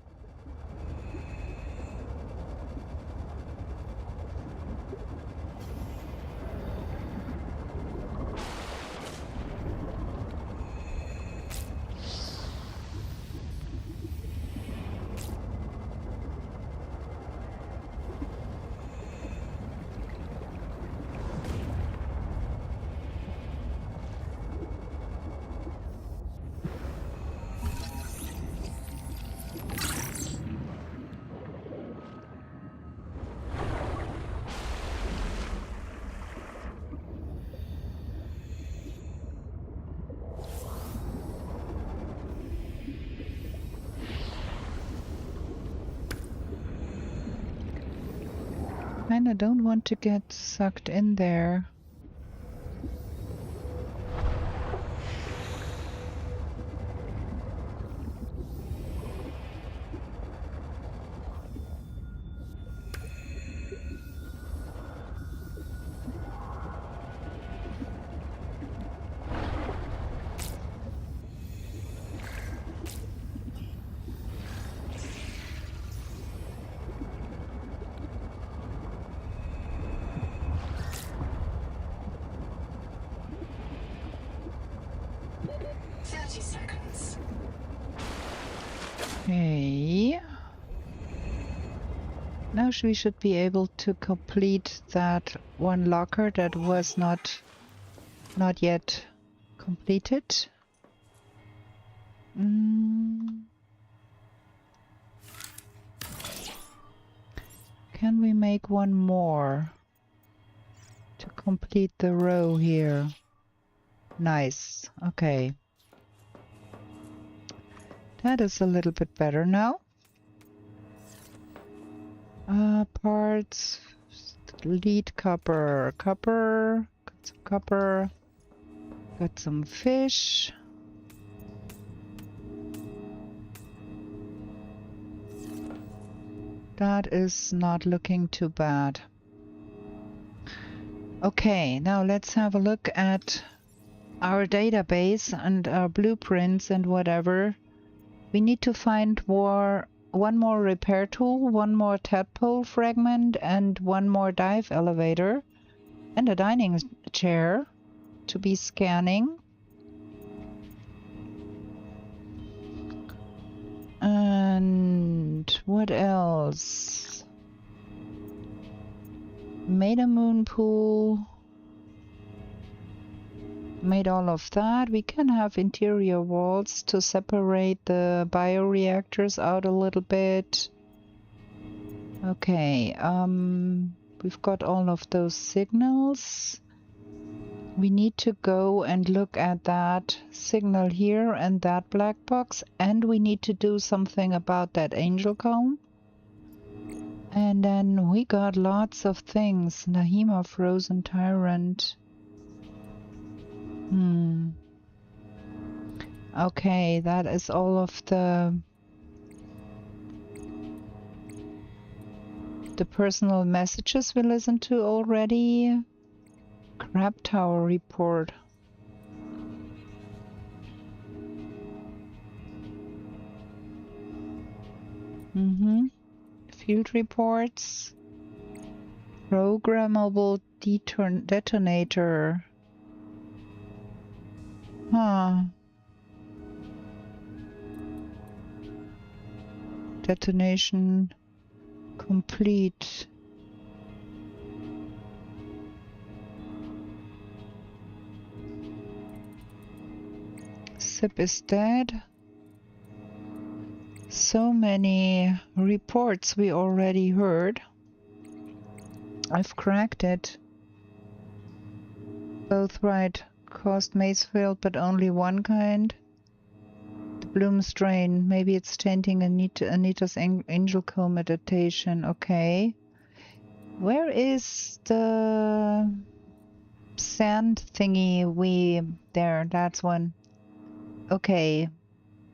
Kinda don't want to get sucked in there. Okay. Now we should be able to complete that one locker that was not yet completed. Can we make one more to complete the row here? Nice. Okay. That is a little bit better now. Parts, lead copper, got some copper, got some fish. That is not looking too bad. Okay, now let's have a look at our database and our blueprints and whatever. We need to find one more repair tool, one more tadpole fragment, and one more dive elevator, and a dining chair to be scanning. And what else? Made a moon pool. Made all of that. We can have interior walls to separate the bioreactors out a little bit. Okay, we've got all of those signals. We need to go and look at that signal here and that black box, and we need to do something about that angel comb. And then we got lots of things. Nahima, Frozen Tyrant. Okay, that is all of the personal messages we listened to already. Crab Tower report. Field reports. Programmable detonator. Huh. Detonation complete. Sip is dead. So many reports we already heard. I've cracked it. Both right. Caused Macefield, but only one kind. The bloom strain. Maybe it's tainting Anita's angel comb adaptation. Okay. Where is the sand thingy there? That's one. Okay.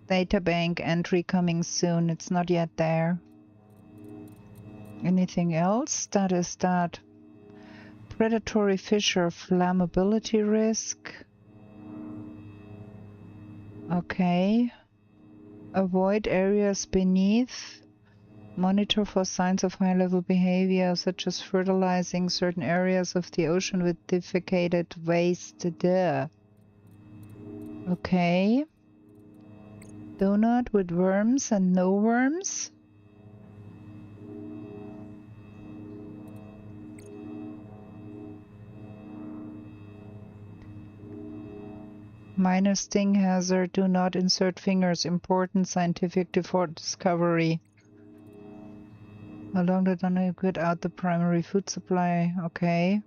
Databank entry coming soon. It's not yet there. Anything else? That is that. Predatory fissure flammability risk. Okay. Avoid areas beneath. Monitor for signs of high-level behavior, such as fertilizing certain areas of the ocean with defecated waste. Duh. Okay. Donut with worms and no worms. Minor sting hazard. Do not insert fingers. Important scientific discovery. How long did I quit out the primary food supply? Okay.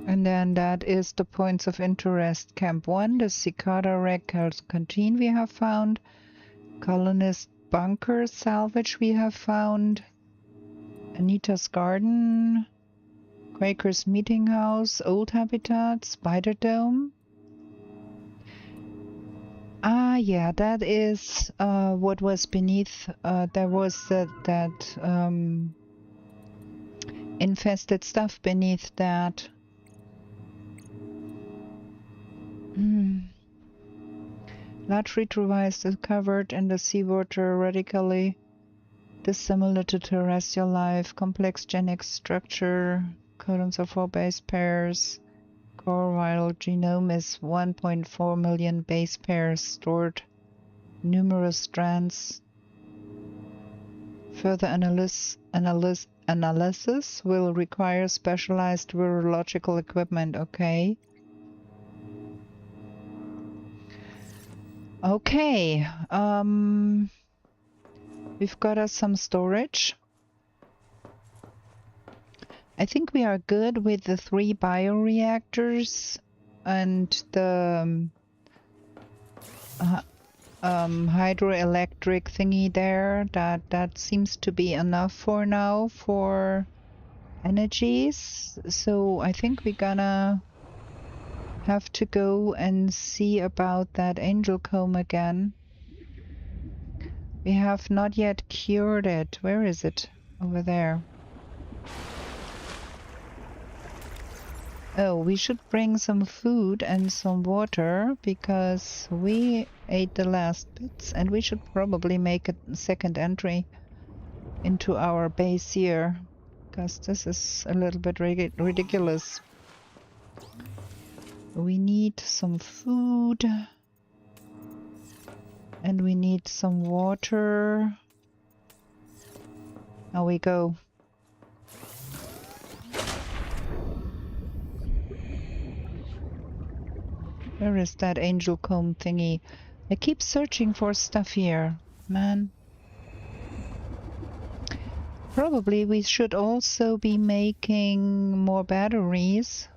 And then that is the points of interest. Camp 1, the Cicada Wreck Canteen we have found. Colonist Bunker Salvage we have found. Anita's Garden. Quaker's Meeting House, Old Habitat, Spider Dome. Ah, yeah, that is what was beneath. There was that infested stuff beneath that. Large retroviruses discovered in the seawater radically dissimilar to terrestrial life. Complex genetic structure. Codons of 4 base pairs. Core viral genome is 1.4 million base pairs stored. Numerous strands. Further analysis will require specialized virological equipment. Okay. Okay. We've got us some storage. I think we are good with the 3 bioreactors. and the hydroelectric thingy there, that seems to be enough for now for energies. So I think we're gonna have to go and see about that angel comb again. We have not yet cured it. Where is it? Over there. Oh, we should bring some food and some water because we ate the last bits, and we should probably make a second entry into our base here because this is a little bit ridiculous. We need some food and we need some water. Now we go. Where is that angel comb thingy? I keep searching for stuff here, man. Probably we should also be making more batteries.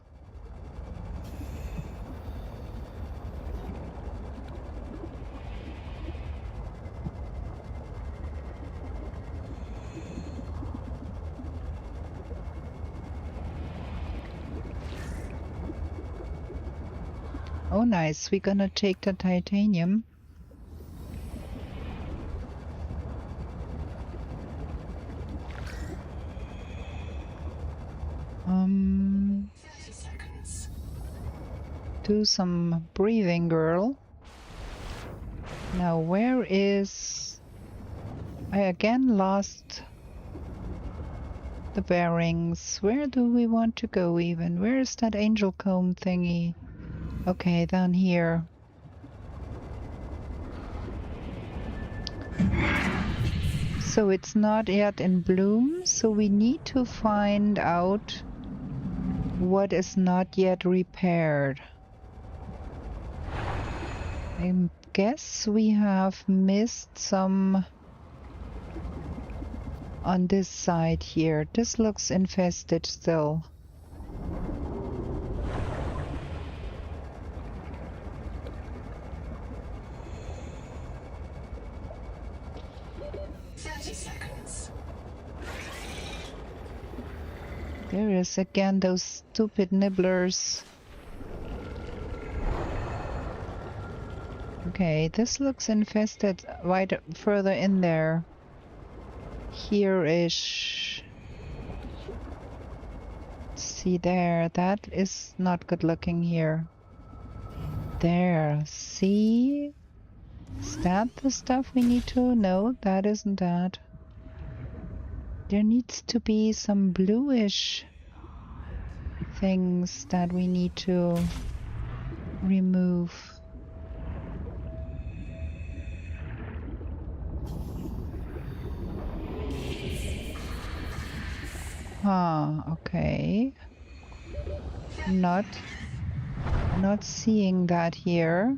Oh, nice. We're gonna take the titanium. Do some breathing, girl. Now, where is... I again lost the bearings. Where do we want to go even? Where is that angel comb thingy? Okay, down here. So it's not yet in bloom, so we need to find out what is not yet repaired. I guess we have missed some on this side here. This looks infested still. There is again those stupid nibblers. Okay, this looks infested right further in there. Here-ish. See there, that is not good looking here. There, see? Is that the stuff we need to know? That isn't that. There needs to be some bluish things that we need to remove. Ah, okay. Not seeing that here.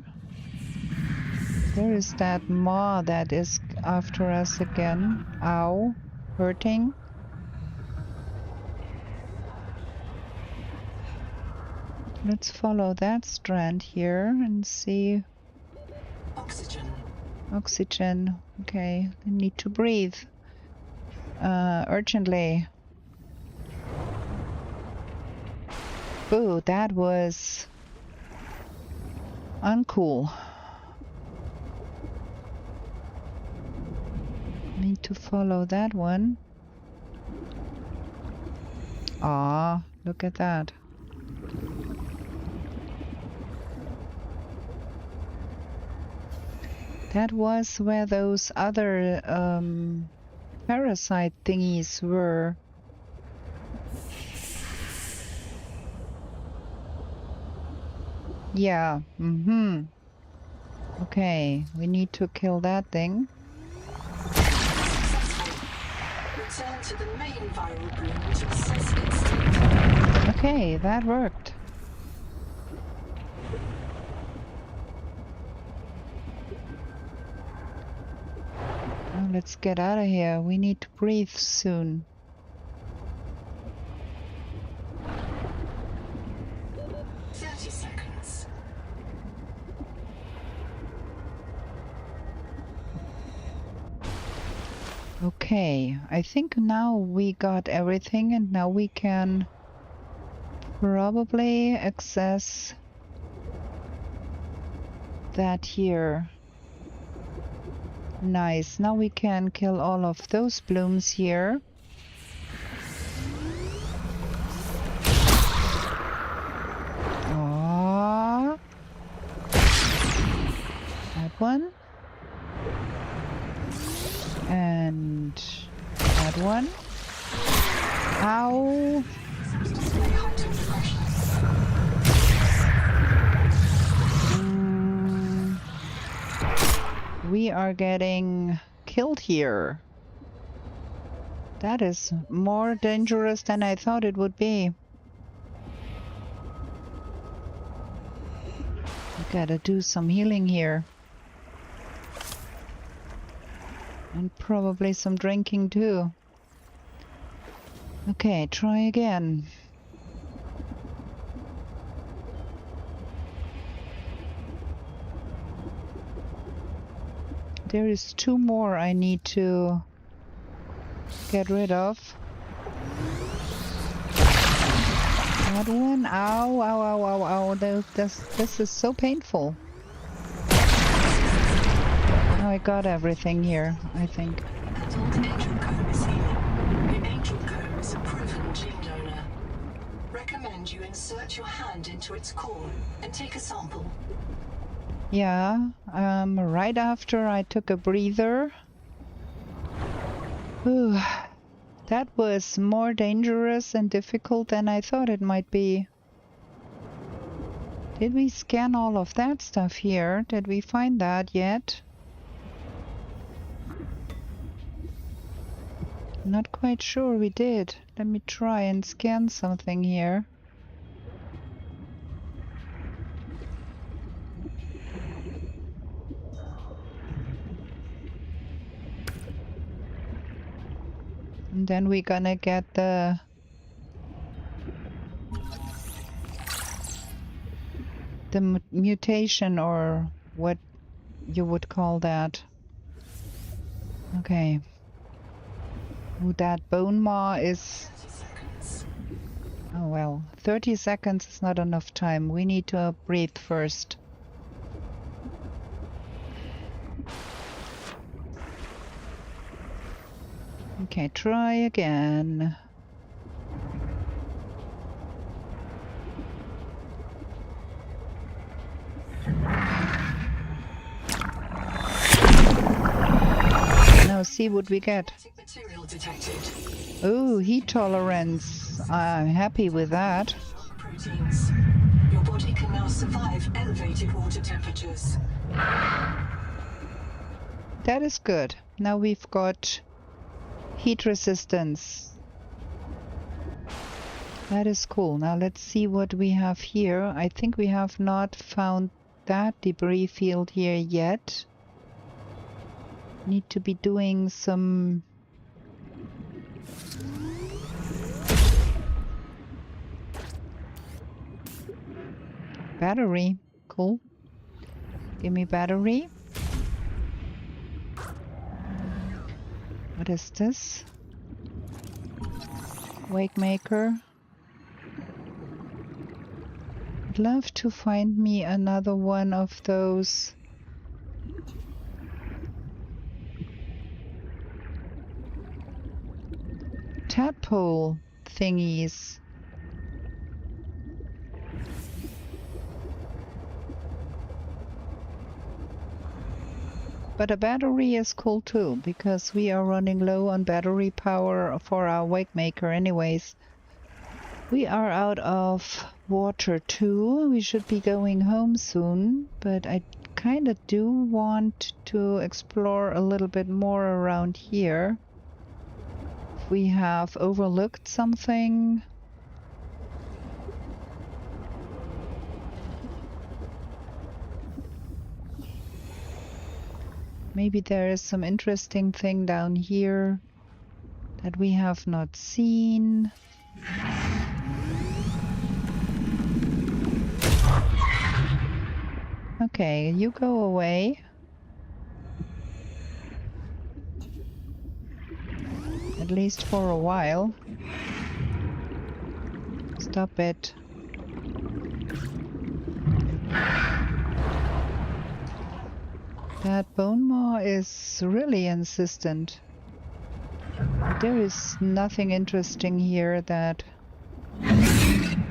There is that maw that is after us again. Ow. Hurting. Let's follow that strand here and see. Oxygen. Oxygen. Okay, I need to breathe. Urgently. Ooh, that was uncool. Need to follow that one. Ah, look at that. That was where those other parasite thingies were. Yeah, Okay, we need to kill that thing. Return to the main viral bloom to assess its state. Okay, that worked. Now let's get out of here. We need to breathe soon. Okay, I think now we got everything and now we can probably access that here. Nice, now we can kill all of those blooms here. Ah, that one. And that one. Ow. We are getting killed here. That is more dangerous than I thought it would be. I gotta do some healing here. And probably some drinking too. Okay, try again. There is 2 more I need to get rid of. That one. Ow, ow, ow, ow, ow. This is so painful. Now I got everything here, I think. Adult angel comb is healing. The angel comb is a proven gene donor. Recommend you insert your hand into its core and take a sample. Yeah, right after I took a breather. Whew, that was more dangerous and difficult than I thought it might be. Did we scan all of that stuff here? Did we find that yet? Not quite sure we did. Let me try and scan something here. And then we're gonna get the mutation, or what you would call that. Okay. Ooh, that bone maw is... 30 seconds. Oh well, 30 seconds is not enough time. We need to breathe first. Okay, try again. Now see what we get. Material detected. Oh, heat tolerance. I'm happy with that. Proteins. Your body can now survive elevated water temperatures. That is good. Now we've got heat resistance. That is cool. Now let's see what we have here. I think we have not found that debris field here yet. Need to be doing some... Battery. Cool. Give me battery. What is this? Wake maker. I'd love to find me another one of those tadpole thingies. But a battery is cool too, because we are running low on battery power for our wake maker anyways. We are out of water too. We should be going home soon, but I kind of do want to explore a little bit more around here. If we have overlooked something. Maybe there is some interesting thing down here that we have not seen. Okay, you go away. at least for a while. Stop it. That bone maw is really insistent. There is nothing interesting here that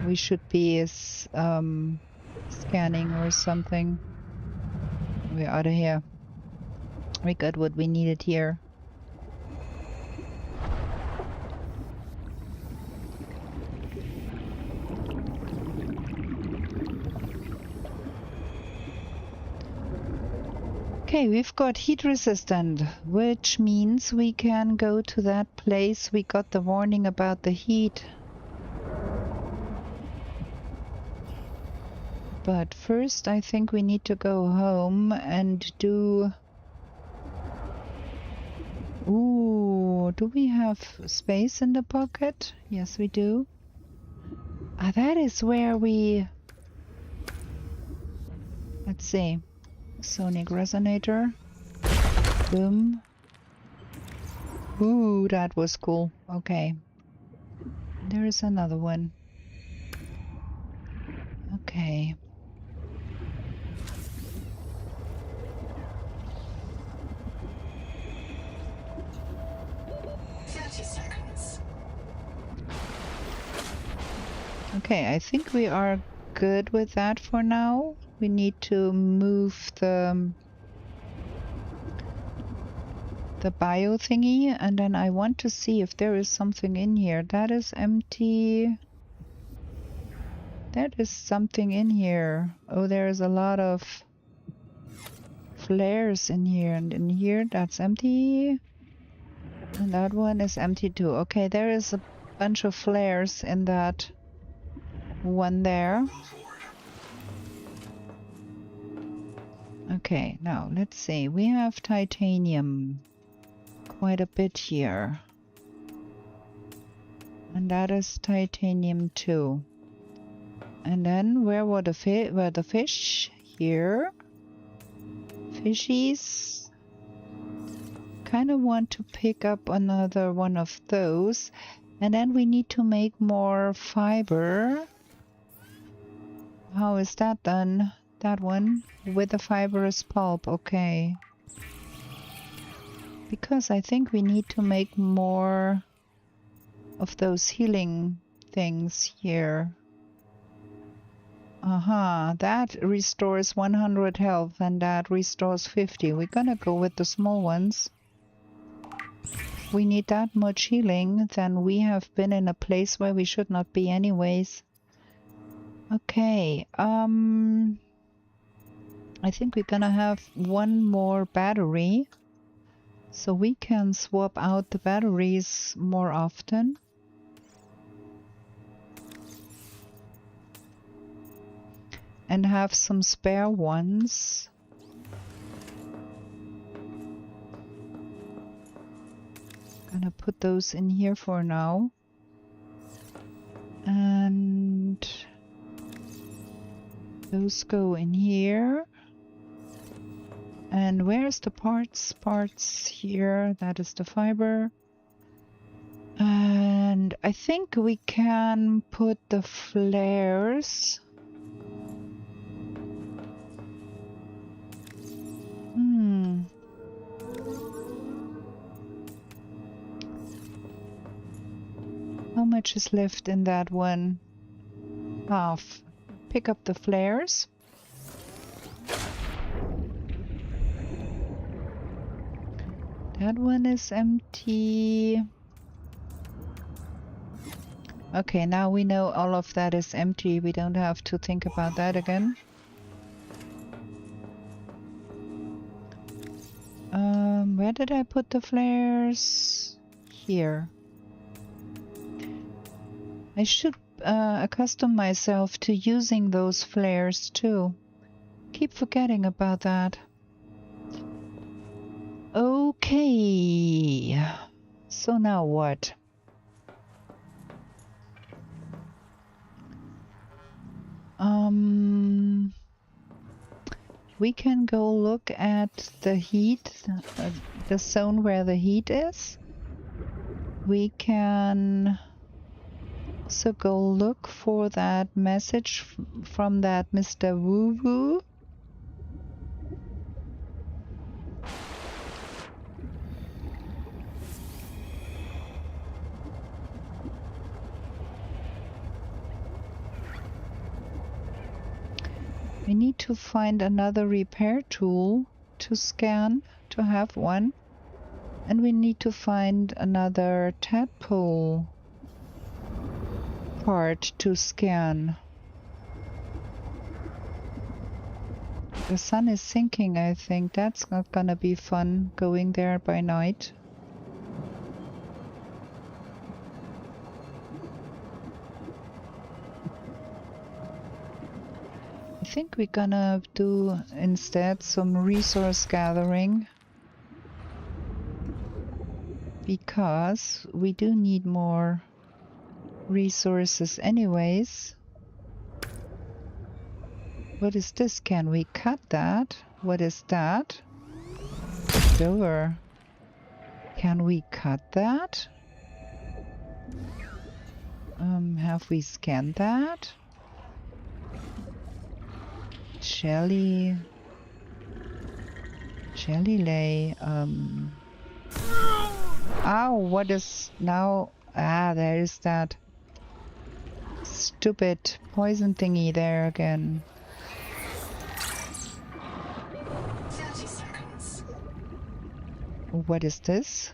we should be scanning or something. We're out of here. We got what we needed here. Okay, we've got heat resistant, which means we can go to that place we got the warning about the heat. But first I think we need to go home and do... Ooh, do we have space in the pocket? Yes, we do. Ah, that is where we... Let's see. Sonic resonator. Boom. Ooh, that was cool. Okay. There is another one. Okay. Okay, I think we are good with that for now. We need to move the bio thingy, and then I want to see if there is something in here. That is empty. That is something in here. Oh, there is a lot of flares in here, and in here that's empty. And that one is empty too. Okay, there is a bunch of flares in that one there. Okay, now let's see. We have titanium. Quite a bit here. And that is titanium too. And then where were the fish? Here. Fishies. Kind of want to pick up another one of those. And then we need to make more fiber. How is that done? That one with the fibrous pulp, okay. Because I think we need to make more of those healing things here. Aha, that restores 100 health and that restores 50. We're gonna go with the small ones. If we need that much healing, then we have been in a place where we should not be anyways. Okay, I think we're gonna have one more battery, so we can swap out the batteries more often. And have some spare ones. Gonna put those in here for now. And those go in here. And where's the parts? Parts here. That is the fiber. And I think we can put the flares. How much is left in that one? Half. Pick up the flares. That one is empty. Okay, now we know all of that is empty. We don't have to think about that again. Where did I put the flares? Here. I should accustom myself to using those flares too. Keep forgetting about that. Okay. So now what? We can go look at the heat, the zone where the heat is. We can also go look for that message from that Mr. Woo Woo. We need to find another repair tool to scan, to have one. And we need to find another tadpole part to scan. The sun is sinking, I think. That's not gonna be fun, going there by night. I think we're gonna do instead some resource gathering, because we do need more resources anyways. What is this? Can we cut that? What is that? Silver. Can we cut that? Have we scanned that? Jelly lay. Ow, what is now? Ah, there is that stupid poison thingy there again. 30 seconds. What is this?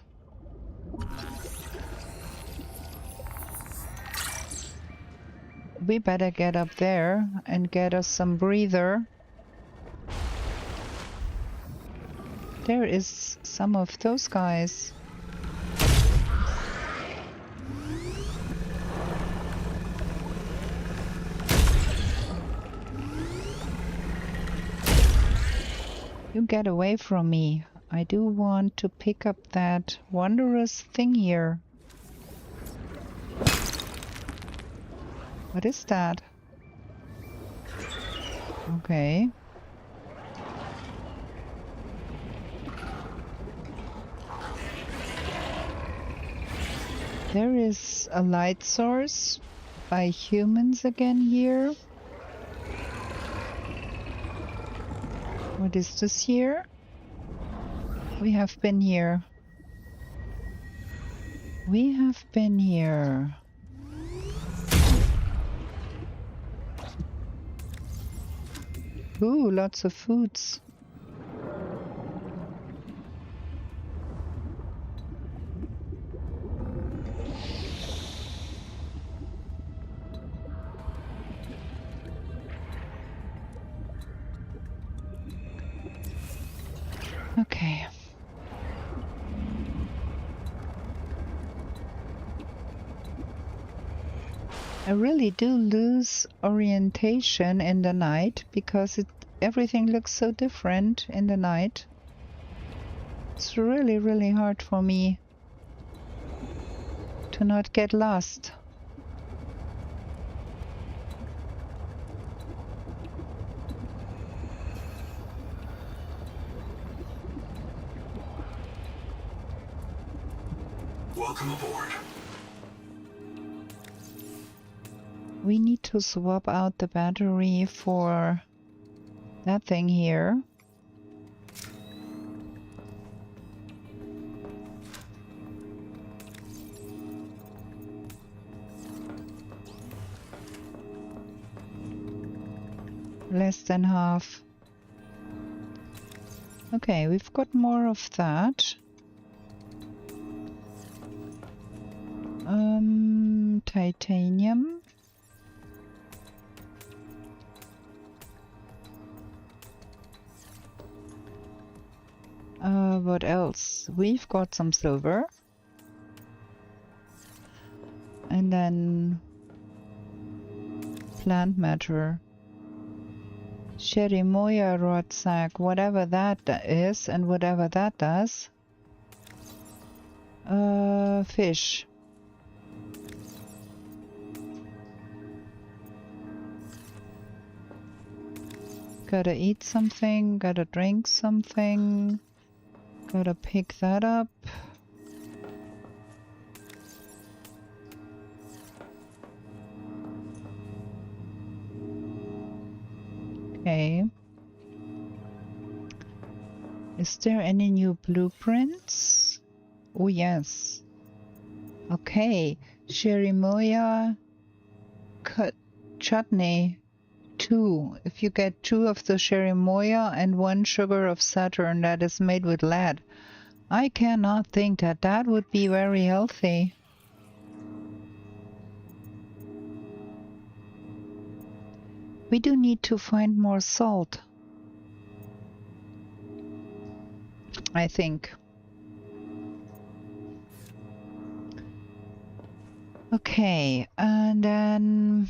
We better get up there and get us some breather. There is some of those guys. You get away from me. I do want to pick up that wondrous thing here. What is that? Okay. There is a light source by humans again here. What is this here? We have been here. We have been here. Ooh, lots of foods. Okay. I really do lose orientation in the night because everything looks so different in the night. It's really, really hard for me to not get lost. Welcome aboard. We need to swap out the battery for that thing here. Less than half. Okay, we've got more of that. Titanium. What else? We've got some silver. And then plant matter. Cherimoya rod sack, whatever that is and whatever that does. Fish. Gotta eat something, gotta drink something, gotta pick that up. Okay. Is there any new blueprints? Oh, yes. Okay. Sherimoya chutney. 2. If you get 2 of the Sherimoya and 1 sugar of Saturn that is made with lead. I cannot think that that would be very healthy. We do need to find more salt, I think. Okay, and then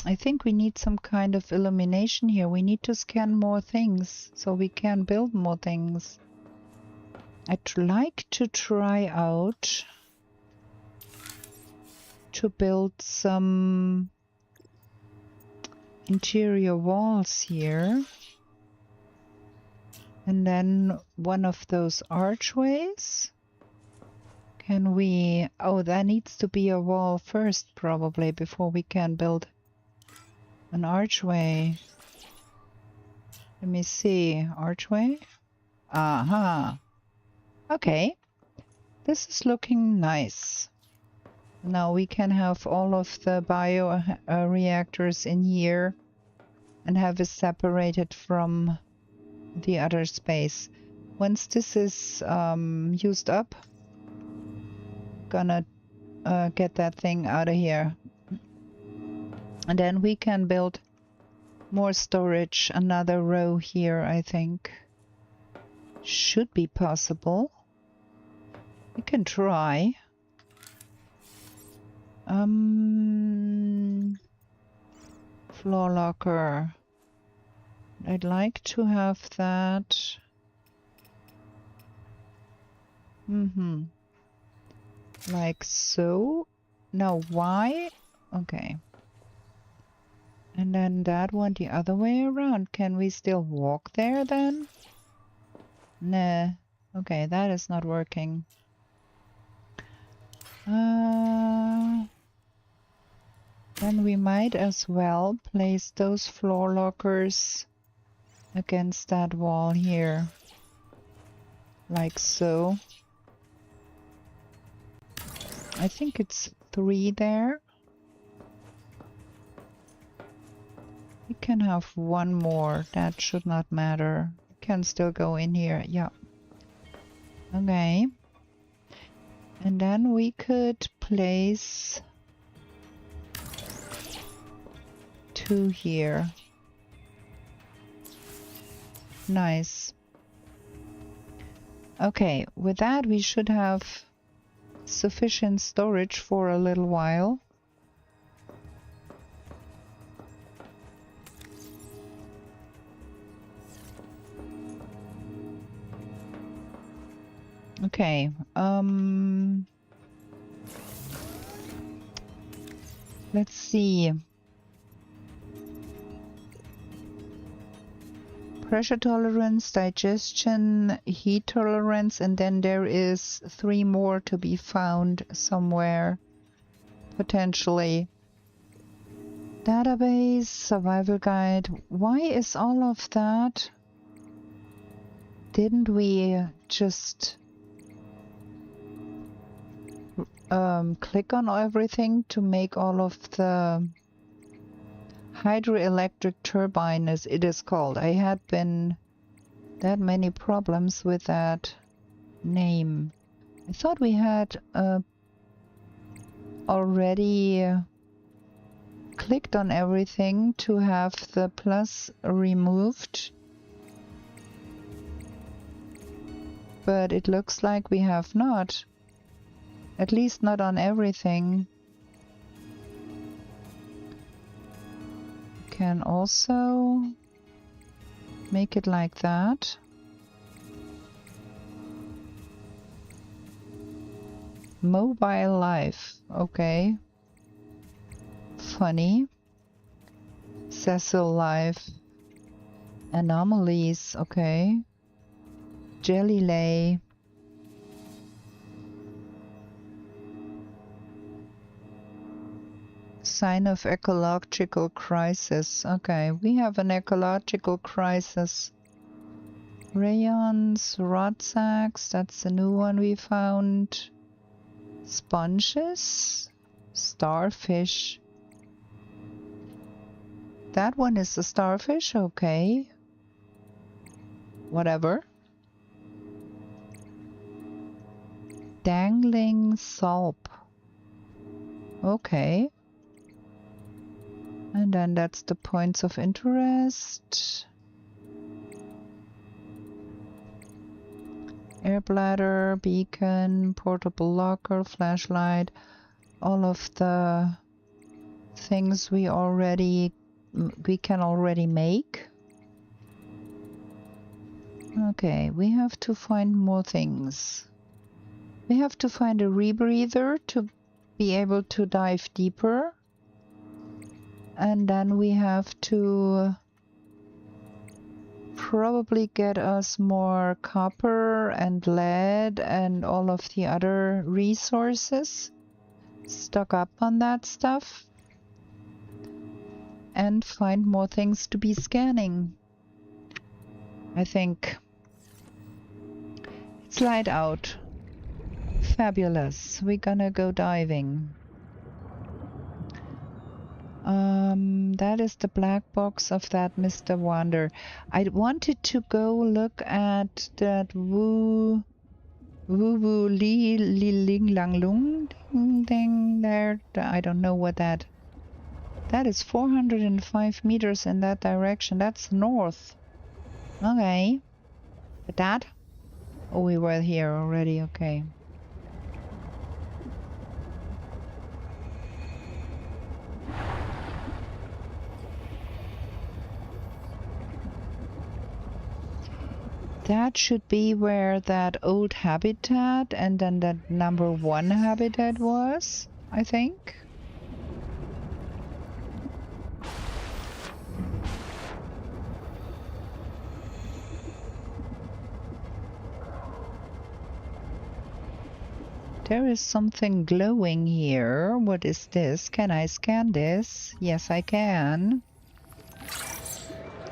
I think we need some kind of illumination here. We need to scan more things so we can build more things. I'd like to try out to build some interior walls here. And then one of those archways. Can we... Oh, that needs to be a wall first, probably, before we can build an archway. Let me see. Archway? Aha. Okay. This is looking nice. Now we can have all of the bio reactors in here and have it separated from the other space. Once this is used up, gonna get that thing out of here. And then we can build more storage, another row here, I think. Should be possible. We can try. Floor locker. I'd like to have that. Like so. Now why? Okay. And then that one the other way around. Can we still walk there then? Nah. Okay, that is not working. Then we might as well place those floor lockers against that wall here. Like so. I think it's 3 there. We can have 1 more. That should not matter. Can still go in here. Yeah. Okay. And then we could place 2 here. Nice. Okay, with that we should have sufficient storage for a little while. Okay, let's see. Pressure tolerance, digestion, heat tolerance, and then there is 3 more to be found somewhere, potentially. Database, survival guide. Why is all of that? Didn't we just click on everything to make all of the hydroelectric turbine, as it is called? I had been that many problems with that name. I thought we had already clicked on everything to have the plus removed, but it looks like we have not. At least not on everything. Can also make it like that. Mobile life, okay. Funny. Cecil life. Anomalies, okay. Jelly lay. sign of ecological crisis. Okay, we have an ecological crisis. Rayons, rod sacks, that's the new one we found. Sponges, starfish. That one is the starfish, okay. Whatever. Dangling salp. Okay. And then that's the points of interest. Air bladder, beacon, portable locker, flashlight. All of the things we can already make. Okay, we have to find more things. We have to find a rebreather to be able to dive deeper. And then we have to probably get us more copper and lead and all of the other resources. Stock up on that stuff. And find more things to be scanning. I think. It's light out. Fabulous. We're gonna go diving. That is the black box of that Mr. Wander. I wanted to go look at that woo li ling lang lung thing there. I don't know what that. That is 405 meters in that direction. That's north. Okay. But that? Oh, we were here already. Okay. That should be where that old habitat and then that number 1 habitat was, I think. There is something glowing here. What is this? Can I scan this? Yes, I can.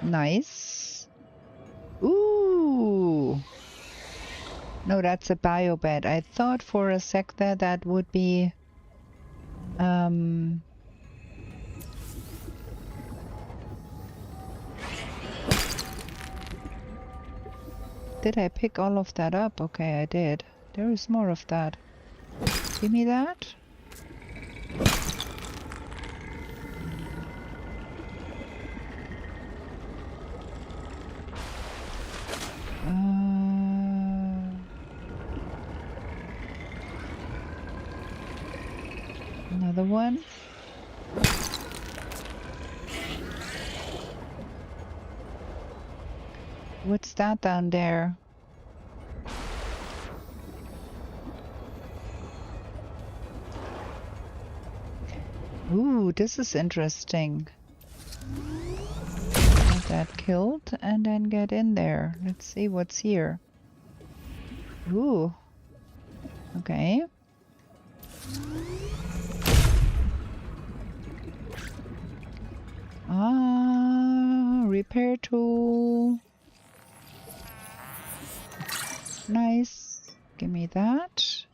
Nice. Ooh! No, that's a biobed. I thought for a sec that that would be... Did I pick all of that up? Okay, I did. There is more of that. Give me that. Another one. What's that down there? Ooh, this is interesting. Get that killed and then get in there. Let's see what's here. Ooh. Okay. Ah, repair tool. Nice. Give me that.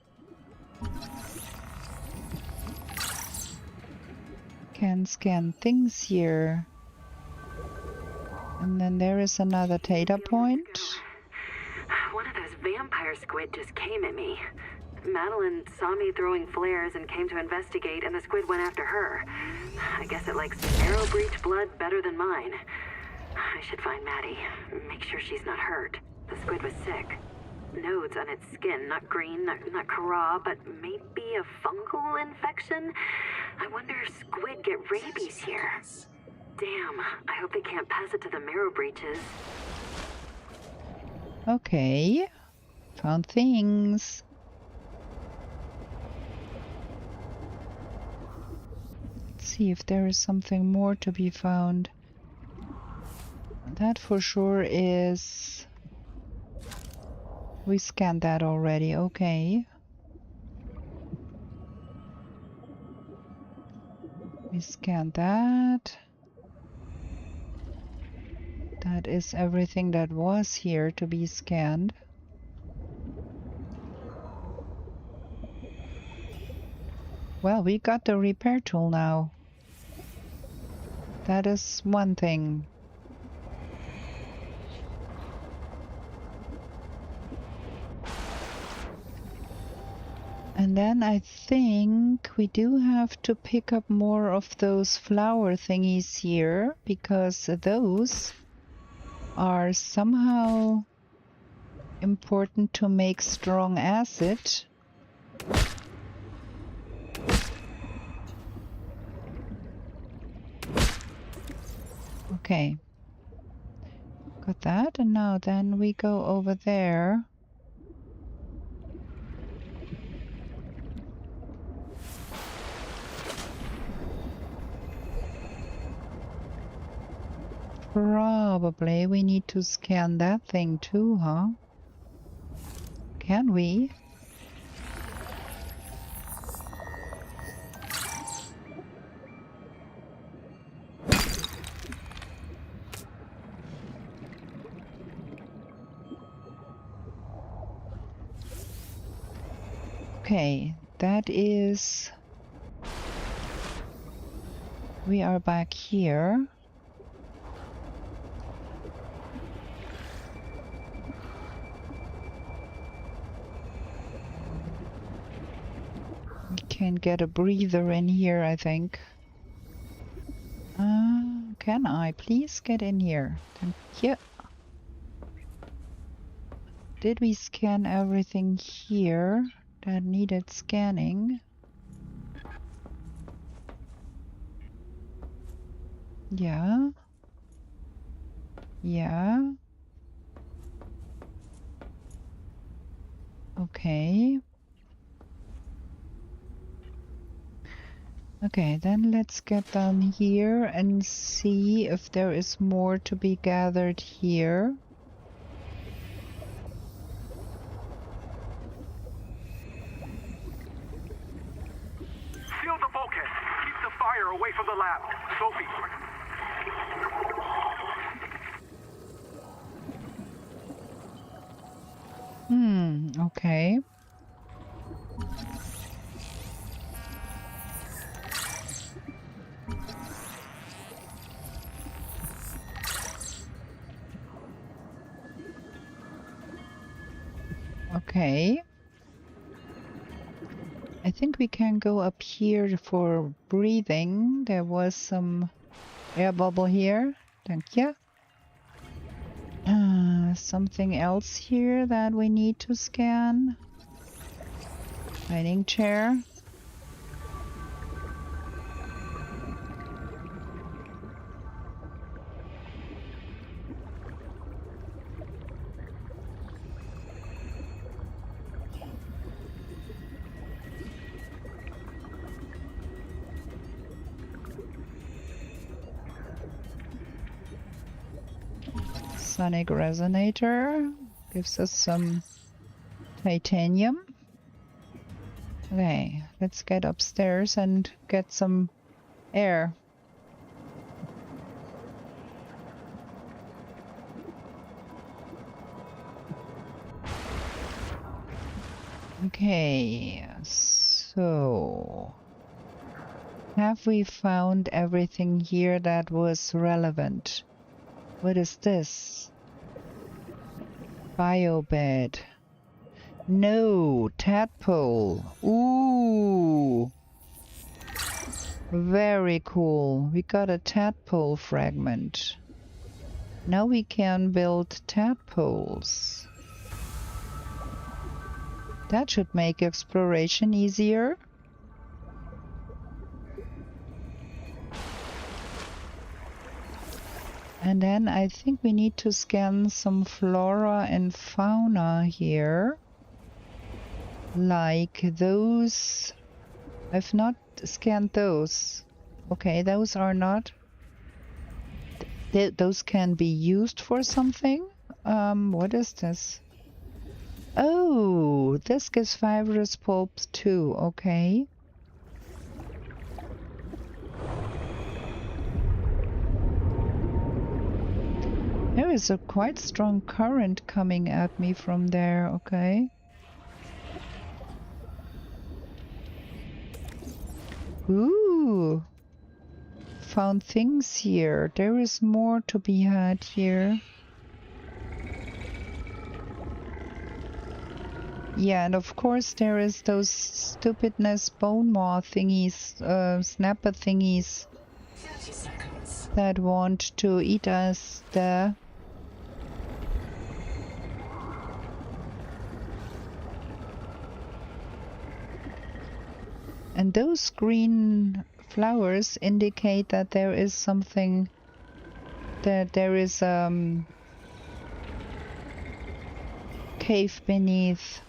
Can scan things here. And then there is another data point. One of those vampire squid just came at me. Madeline saw me throwing flares and came to investigate, and the squid went after her. I guess it likes arrow breach blood better than mine. I should find Maddie. Make sure she's not hurt. The squid was sick. Nodes on its skin, not green, not Kara, but maybe a fungal infection? I wonder if squid get rabies here. Damn, I hope they can't pass it to the marrow breaches. Okay. Found things. Let's see if there is something more to be found. That for sure is... We scanned that already, okay. Let me scan that. That is everything that was here to be scanned. Well, we got the repair tool now. That is one thing. And then I think we do have to pick up more of those flower thingies here, because those are somehow important to make strong acid. Okay. Got that, and now then we go over there. Probably we need to scan that thing too, huh? Can we? Okay, that is... We are back here. We can get a breather in here, I think. Can I please get in here? Thank you. Did we scan everything here that needed scanning? Yeah. Yeah. Okay. Okay, then let's get down here and see if there is more to be gathered here. Seal the bulkhead. Keep the fire away from the lab. Sophie. Okay. Okay. I think we can go up here for breathing. There was some air bubble here. Thank you. Something else here that we need to scan. Dining chair. Sonic resonator gives us some titanium. Okay, let's get upstairs and get some air. Okay, so have we found everything here that was relevant? What is this? Biobed. No, tadpole. Ooh. Very cool. We got a tadpole fragment. Now we can build tadpoles. That should make exploration easier. And then I think we need to scan some flora and fauna here. Like those. I've not scanned those. Okay, those are not. Those can be used for something. What is this? Oh, this gives fibrous pulp too. Okay. There is a quite strong current coming at me from there, okay. Ooh! Found things here. There is more to be had here. Yeah, and of course there is those stupidness bone maw thingies, snapper thingies 30 seconds. that want to eat us there. And those green flowers indicate that there is something, that there is cave beneath.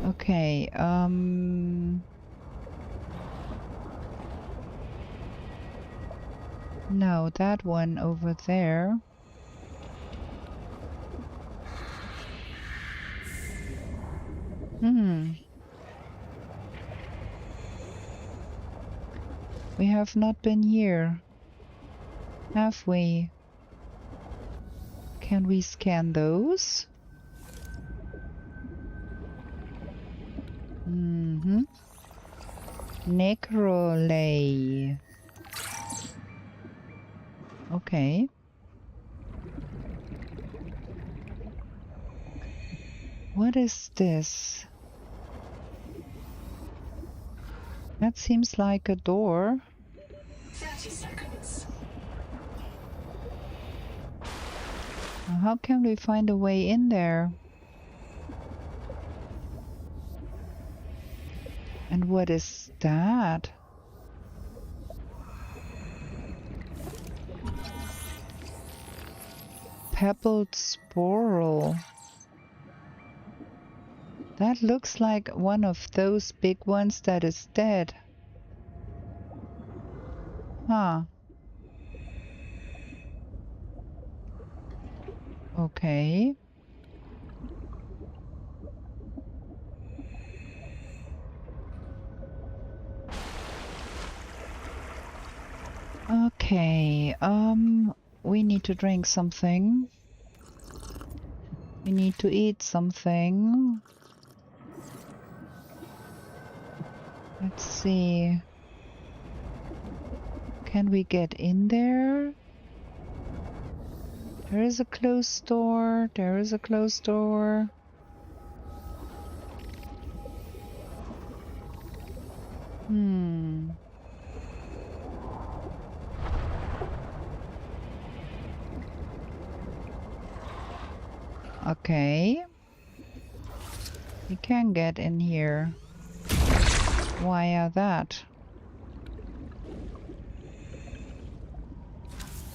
Okay, no, that one over there. We have not been here, have we? Can we scan those? Necrolay. Okay. What is this? That seems like a door. 30 seconds. How can we find a way in there? And what is that? Pebbled sporel. That looks like one of those big ones that is dead. Huh. Okay. Okay, we need to drink something. We need to eat something. Let's see. Can we get in there? There is a closed door. There is a closed door. Okay. We can get in here via that.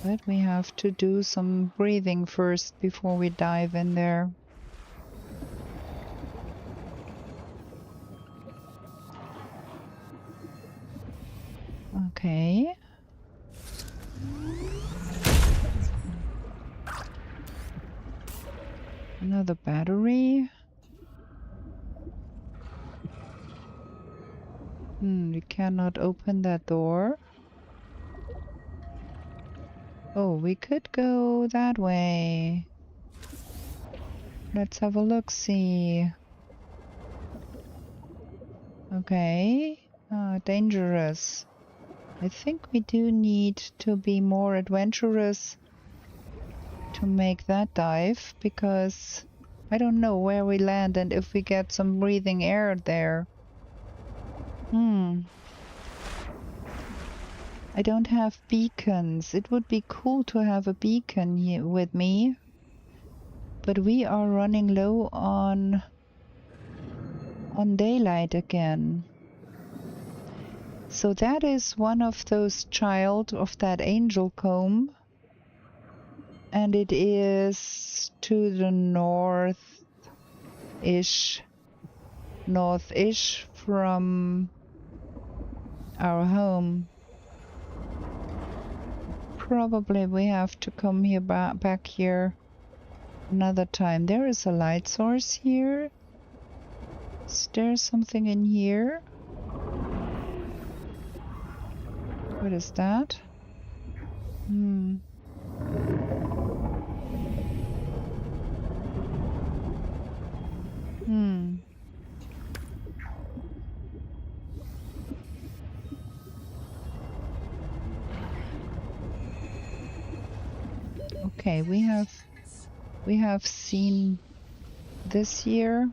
But we have to do some breathing first before we dive in there. Okay. Another battery. We cannot open that door. Oh, we could go that way. Let's have a look-see. Okay. Dangerous. I think we do need to be more adventurous to make that dive, because I don't know where we land and if we get some breathing air there. I don't have beacons. It would be cool to have a beacon here with me, but we are running low on daylight again. So that is one of those child of that angel comb, and it is to the north-ish from our home. Probably we have to come here back here another time. There is a light source here. Is there something in here? What is that? Hmm. Hmm. Okay, we have seen this here.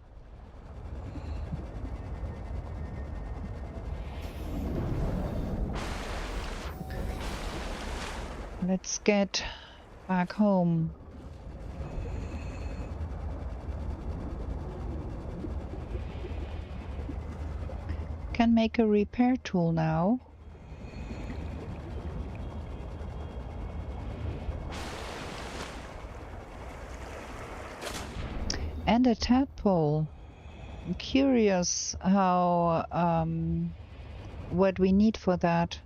Let's get back home. Can make a repair tool now. And a tadpole. I'm curious how what we need for that.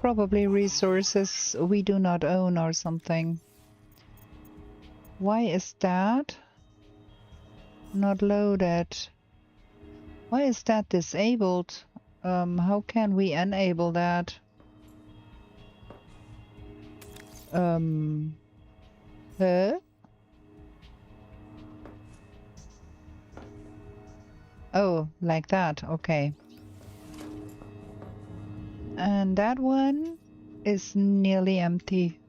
Probably resources we do not own or something. Why is that not loaded? Why is that disabled? How can we enable that? Huh? Oh, like that, okay. And that one is nearly empty.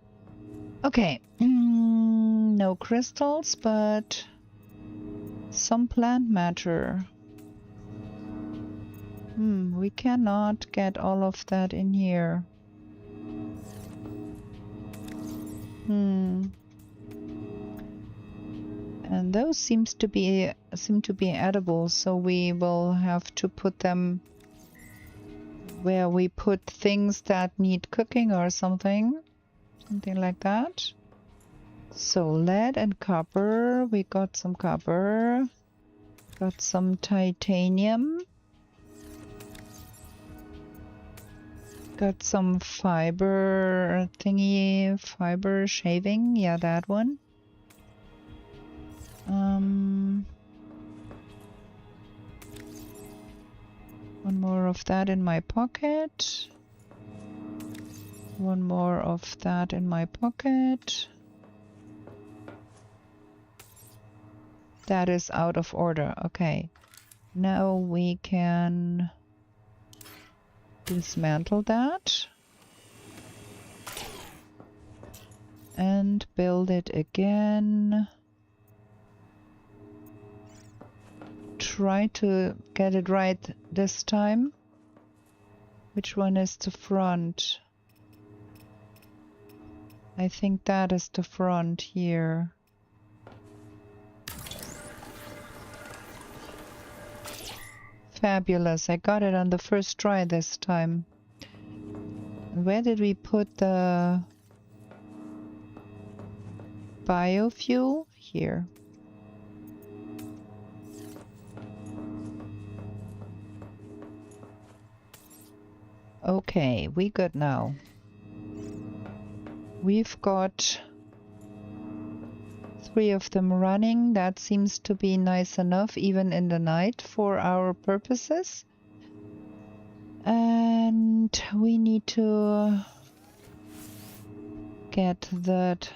Okay, no crystals, but some plant matter. We cannot get all of that in here. And those seem to be edible, so we will have to put them where we put things that need cooking or something like that. So lead and copper, we got some copper, got some titanium, got some fiber thingy, fiber shaving, yeah, that one. One more of that in my pocket. One more of that in my pocket. That is out of order. Okay. Now we can dismantle that and build it again. Try to get it right this time. Which one is the front? I think that is the front here. Fabulous, I got it on the first try this time. Where did we put the biofuel? Here. Okay, we good now. We've got 3 of them running. That seems to be nice enough even in the night for our purposes. And we need to get that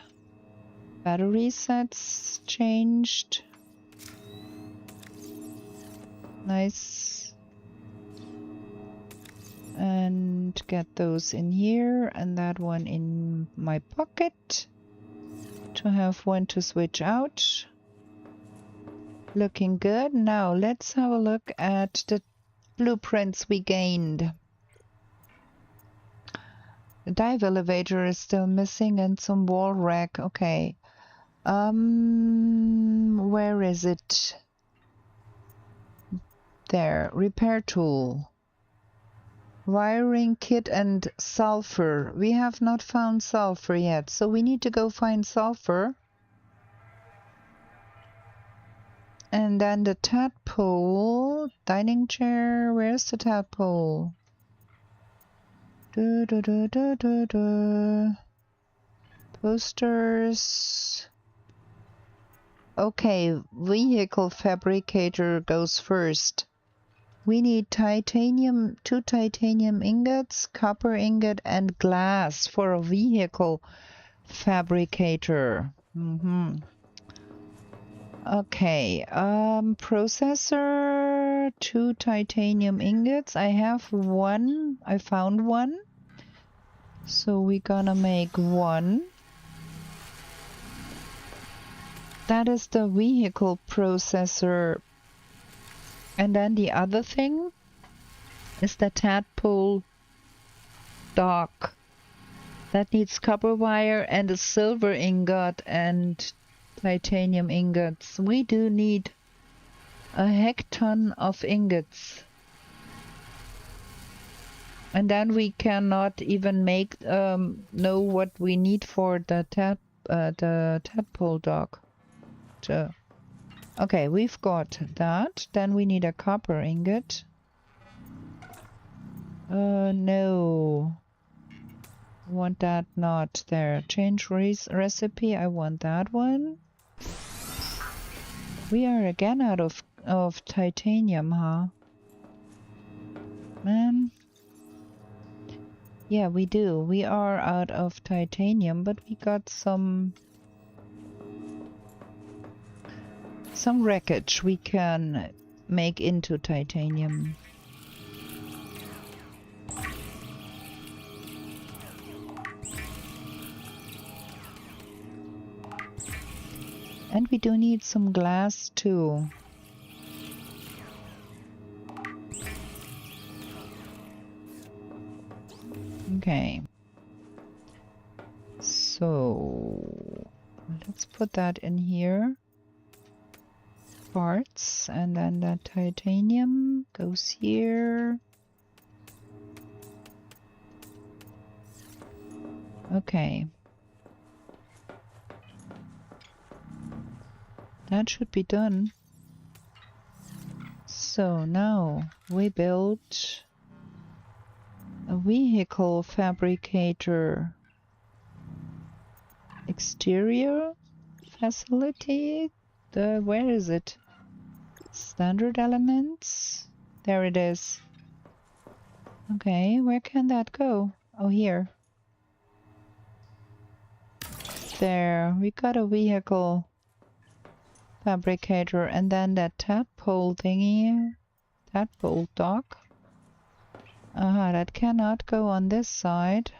battery sets changed. Nice. And get those in here and that one in my pocket to have one to switch out. Looking good. Now let's have a look at the blueprints we gained. The dive elevator is still missing and some wall rack. Okay. Where is it? There. Repair tool. Wiring kit and sulfur. We have not found sulfur yet, so we need to go find sulfur. And then the tadpole. Dining chair. Where's the tadpole? Posters. Okay, vehicle fabricator goes first. We need titanium, 2 titanium ingots, copper ingot, and glass for a vehicle fabricator. Okay, processor, 2 titanium ingots. I have one. I found one. So we're gonna make one. That is the vehicle processor. And then the other thing is the tadpole dock. That needs copper wire and a silver ingot and titanium ingots. We do need a hecton of ingots. And then we cannot even make know what we need for the tadpole dock. So, okay, we've got that. Then we need a copper ingot. No. I want that not there. Change recipe. I want that one. We are again out of titanium, huh? Man. Yeah, we do. We are out of titanium, but we got some wreckage we can make into titanium. And we do need some glass too. Okay. So let's put that in here. Parts, and then the titanium goes here. Okay. That should be done. So now we built a vehicle fabricator exterior facility. Where is it? Standard elements. There it is. Okay, where can that go? Oh, here. There, we got a vehicle fabricator, and then that tadpole thingy, tadpole dock. That cannot go on this side.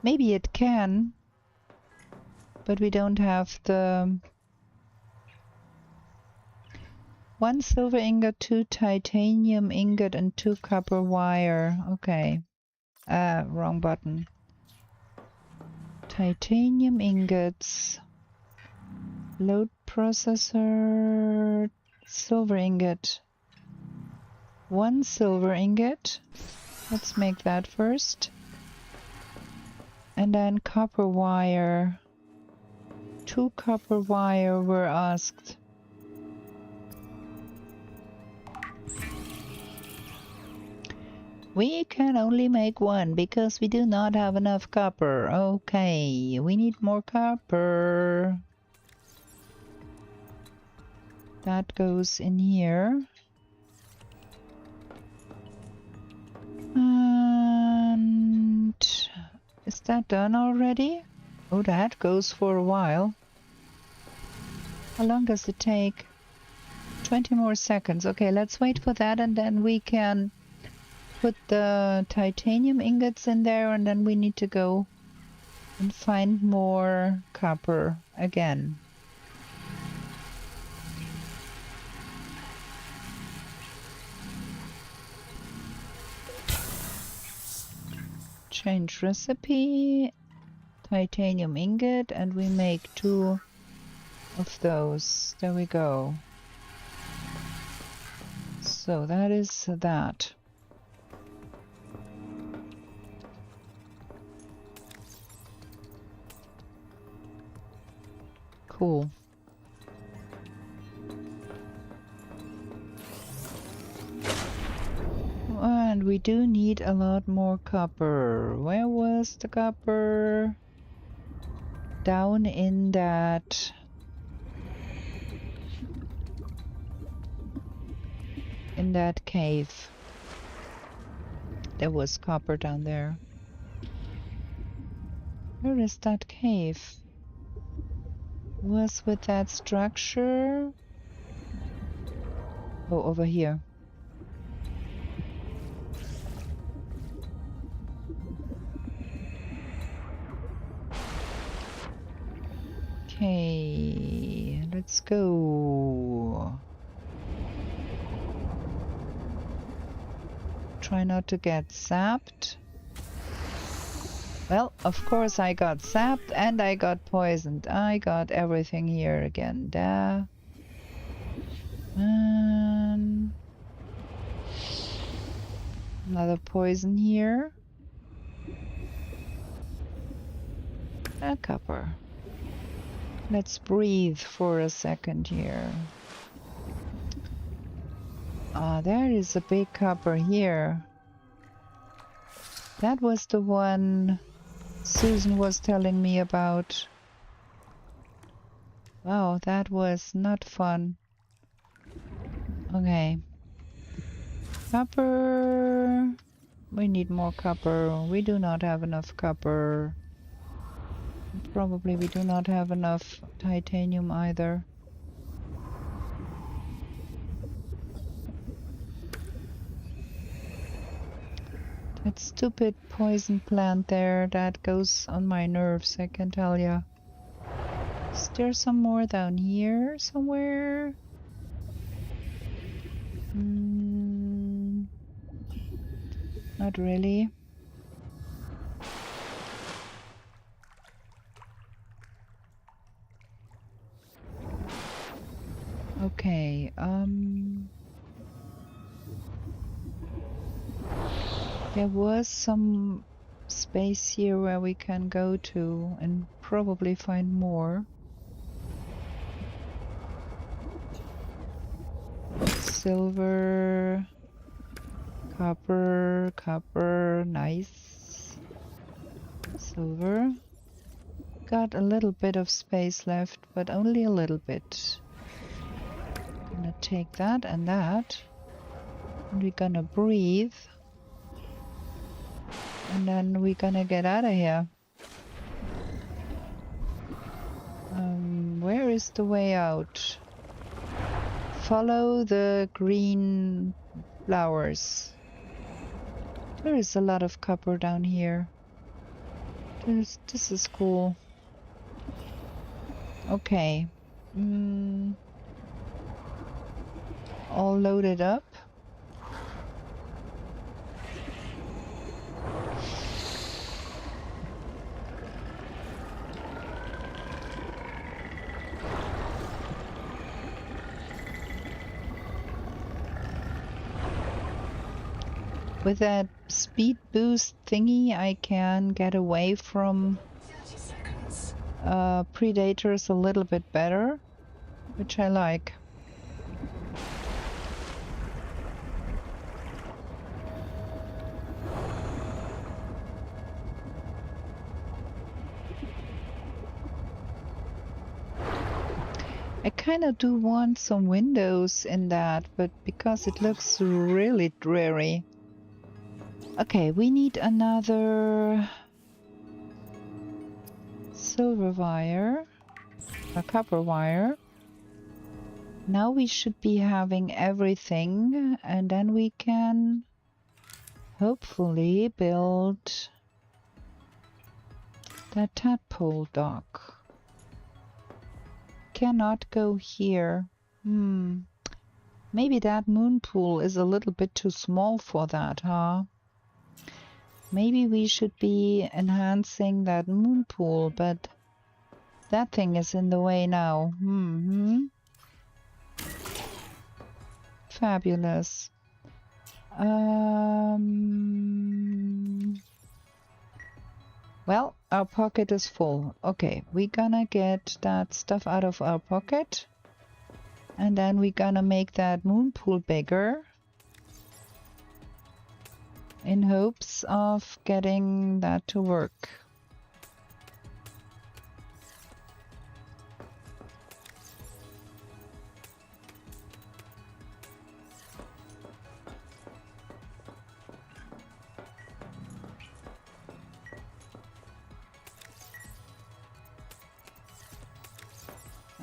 Maybe it can, but we don't have the 1 silver ingot, 2 titanium ingot, and 2 copper wire. Okay. Wrong button. Titanium ingots. Load processor. Silver ingot. 1 silver ingot. Let's make that first. And then copper wire. 2 copper wire were asked. We can only make 1 because we do not have enough copper. Okay, we need more copper. That goes in here. And is that done already? Oh, that goes for a while. How long does it take? 20 more seconds. Okay, let's wait for that, and then we can put the titanium ingots in there, and then we need to go and find more copper again. Change recipe, titanium ingot, and we make 2 of those. There we go. So that is that. Cool. And we do need a lot more copper. Where was the copper? Down in that in that cave. There was copper down there. Where is that cave? Was with that structure? Oh, over here. Okay, let's go. Try not to get zapped. Well, of course I got zapped and I got poisoned. I got everything here again. There. And another poison here. A copper. Let's breathe for a second here. Ah, there is a big copper here. That was the one Susan was telling me about. Wow, that was not fun. Okay. Copper. We need more copper. We do not have enough copper. Probably we do not have enough titanium either. That stupid poison plant there, that goes on my nerves, I can tell ya. Is there some more down here somewhere? Not really. Okay, there was some space here where we can go to and probably find more. Silver, copper, nice. Silver. Got a little bit of space left, but only a little bit. Gonna take that and that. And we're gonna breathe. And then we're gonna get out of here. Where is the way out? Follow the green flowers. There is a lot of copper down here. This is cool. Okay. All loaded up. With that speed boost thingy, I can get away from 30 seconds. predators a little bit better, which I like. I kind of do want some windows in that, but because it looks really dreary. Okay, we need another silver wire, a copper wire. Now we should be having everything, and then we can hopefully build that tadpole dock. Cannot go here. Maybe that moon pool is a little bit too small for that, huh? Maybe we should be enhancing that moon pool, but that thing is in the way now. Fabulous. Well, our pocket is full. Okay, we're gonna get that stuff out of our pocket. And then we're gonna make that moon pool bigger. In hopes of getting that to work.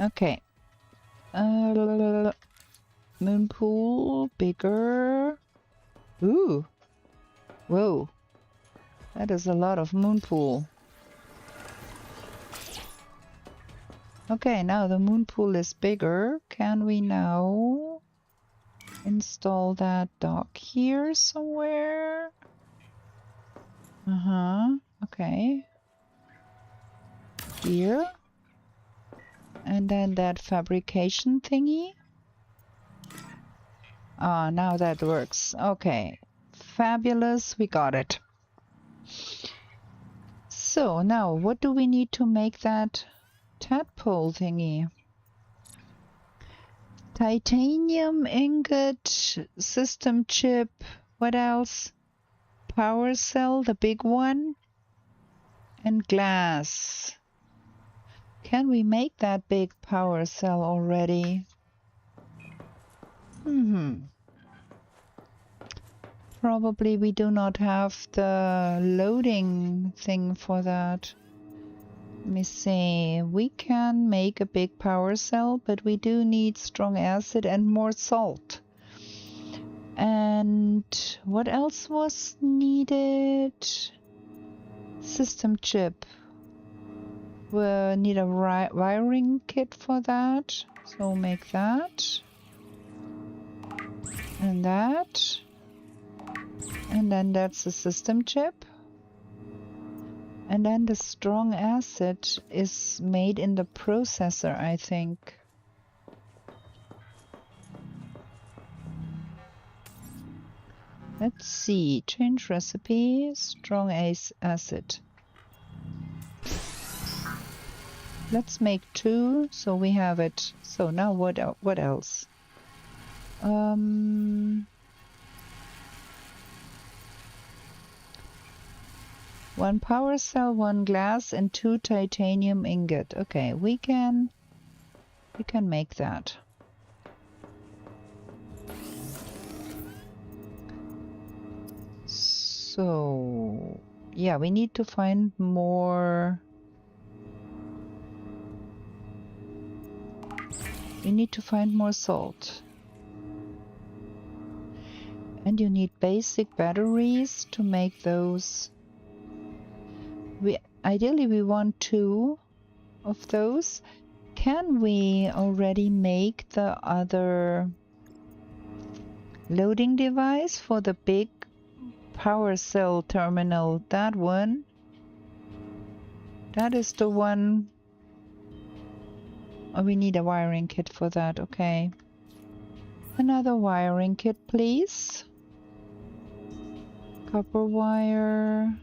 Okay. Moon pool, bigger. Ooh. Whoa. That is a lot of moon pool. Okay, now the moon pool is bigger. Can we now install that dock here somewhere? Okay. Here. And then that fabrication thingy. Ah, now that works. Okay. Fabulous. We got it. So now what do we need to make that tadpole thingy? Titanium ingot, system chip. What else? Power cell, the big one. And glass. Can we make that big power cell already? Probably we do not have the loading thing for that. Let me see. We can make a big power cell, but we do need strong acid and more salt. And what else was needed? System chip. We'll need a wiring kit for that. So make that. And that. And then that's the system chip. And then the strong acid is made in the processor, I think. Let's see. Change recipe. Strong acid. Let's make 2 so we have it. So now what else? One power cell, 1 glass, and 2 titanium ingot. Okay, we can make that. So yeah, we need to find more. We need to find more salt. And you need basic batteries to make those. Ideally we want 2 of those. Can we already make the other loading device for the big power cell terminal? That one. That is the one. Oh, we need a wiring kit for that. Okay. Another wiring kit, please. Copper wire.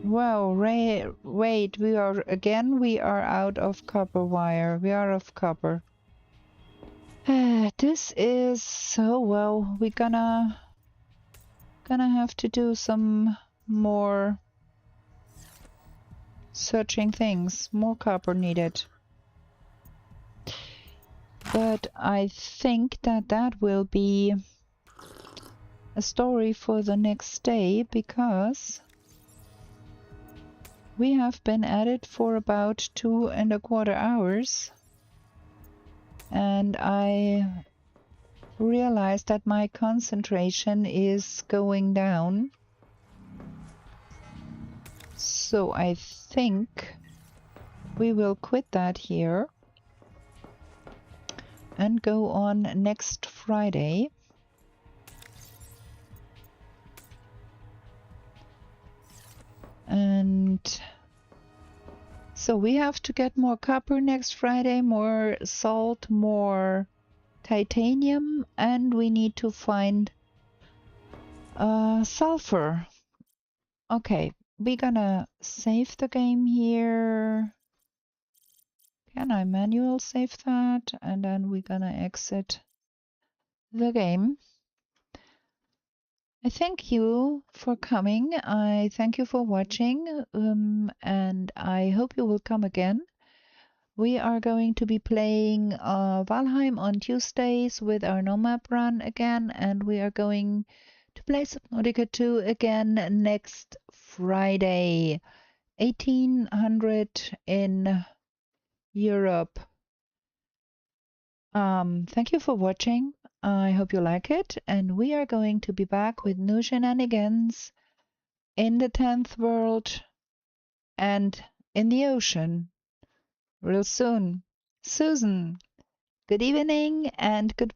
Wow, wait, we are out of copper wire. We are of copper. This is so well. We're gonna have to do some more searching things. More copper needed. But I think that will be a story for the next day, because we have been at it for about 2¼ hours, and I realized that my concentration is going down. So I think we will quit that here and go on next Friday. And so we have to get more copper next Friday, more salt, more titanium, and we need to find sulfur. Okay, we're gonna save the game here. Can I manual save that? And then we're gonna exit the game. I thank you for coming. I thank you for watching, and I hope you will come again. We are going to be playing Valheim on Tuesdays with our no-map run again, and we are going to play Subnautica 2 again next Friday, 1800 in Europe. Thank you for watching. I hope you like it, and we are going to be back with new shenanigans in the 10th world and in the ocean real soon. Susan, good evening and good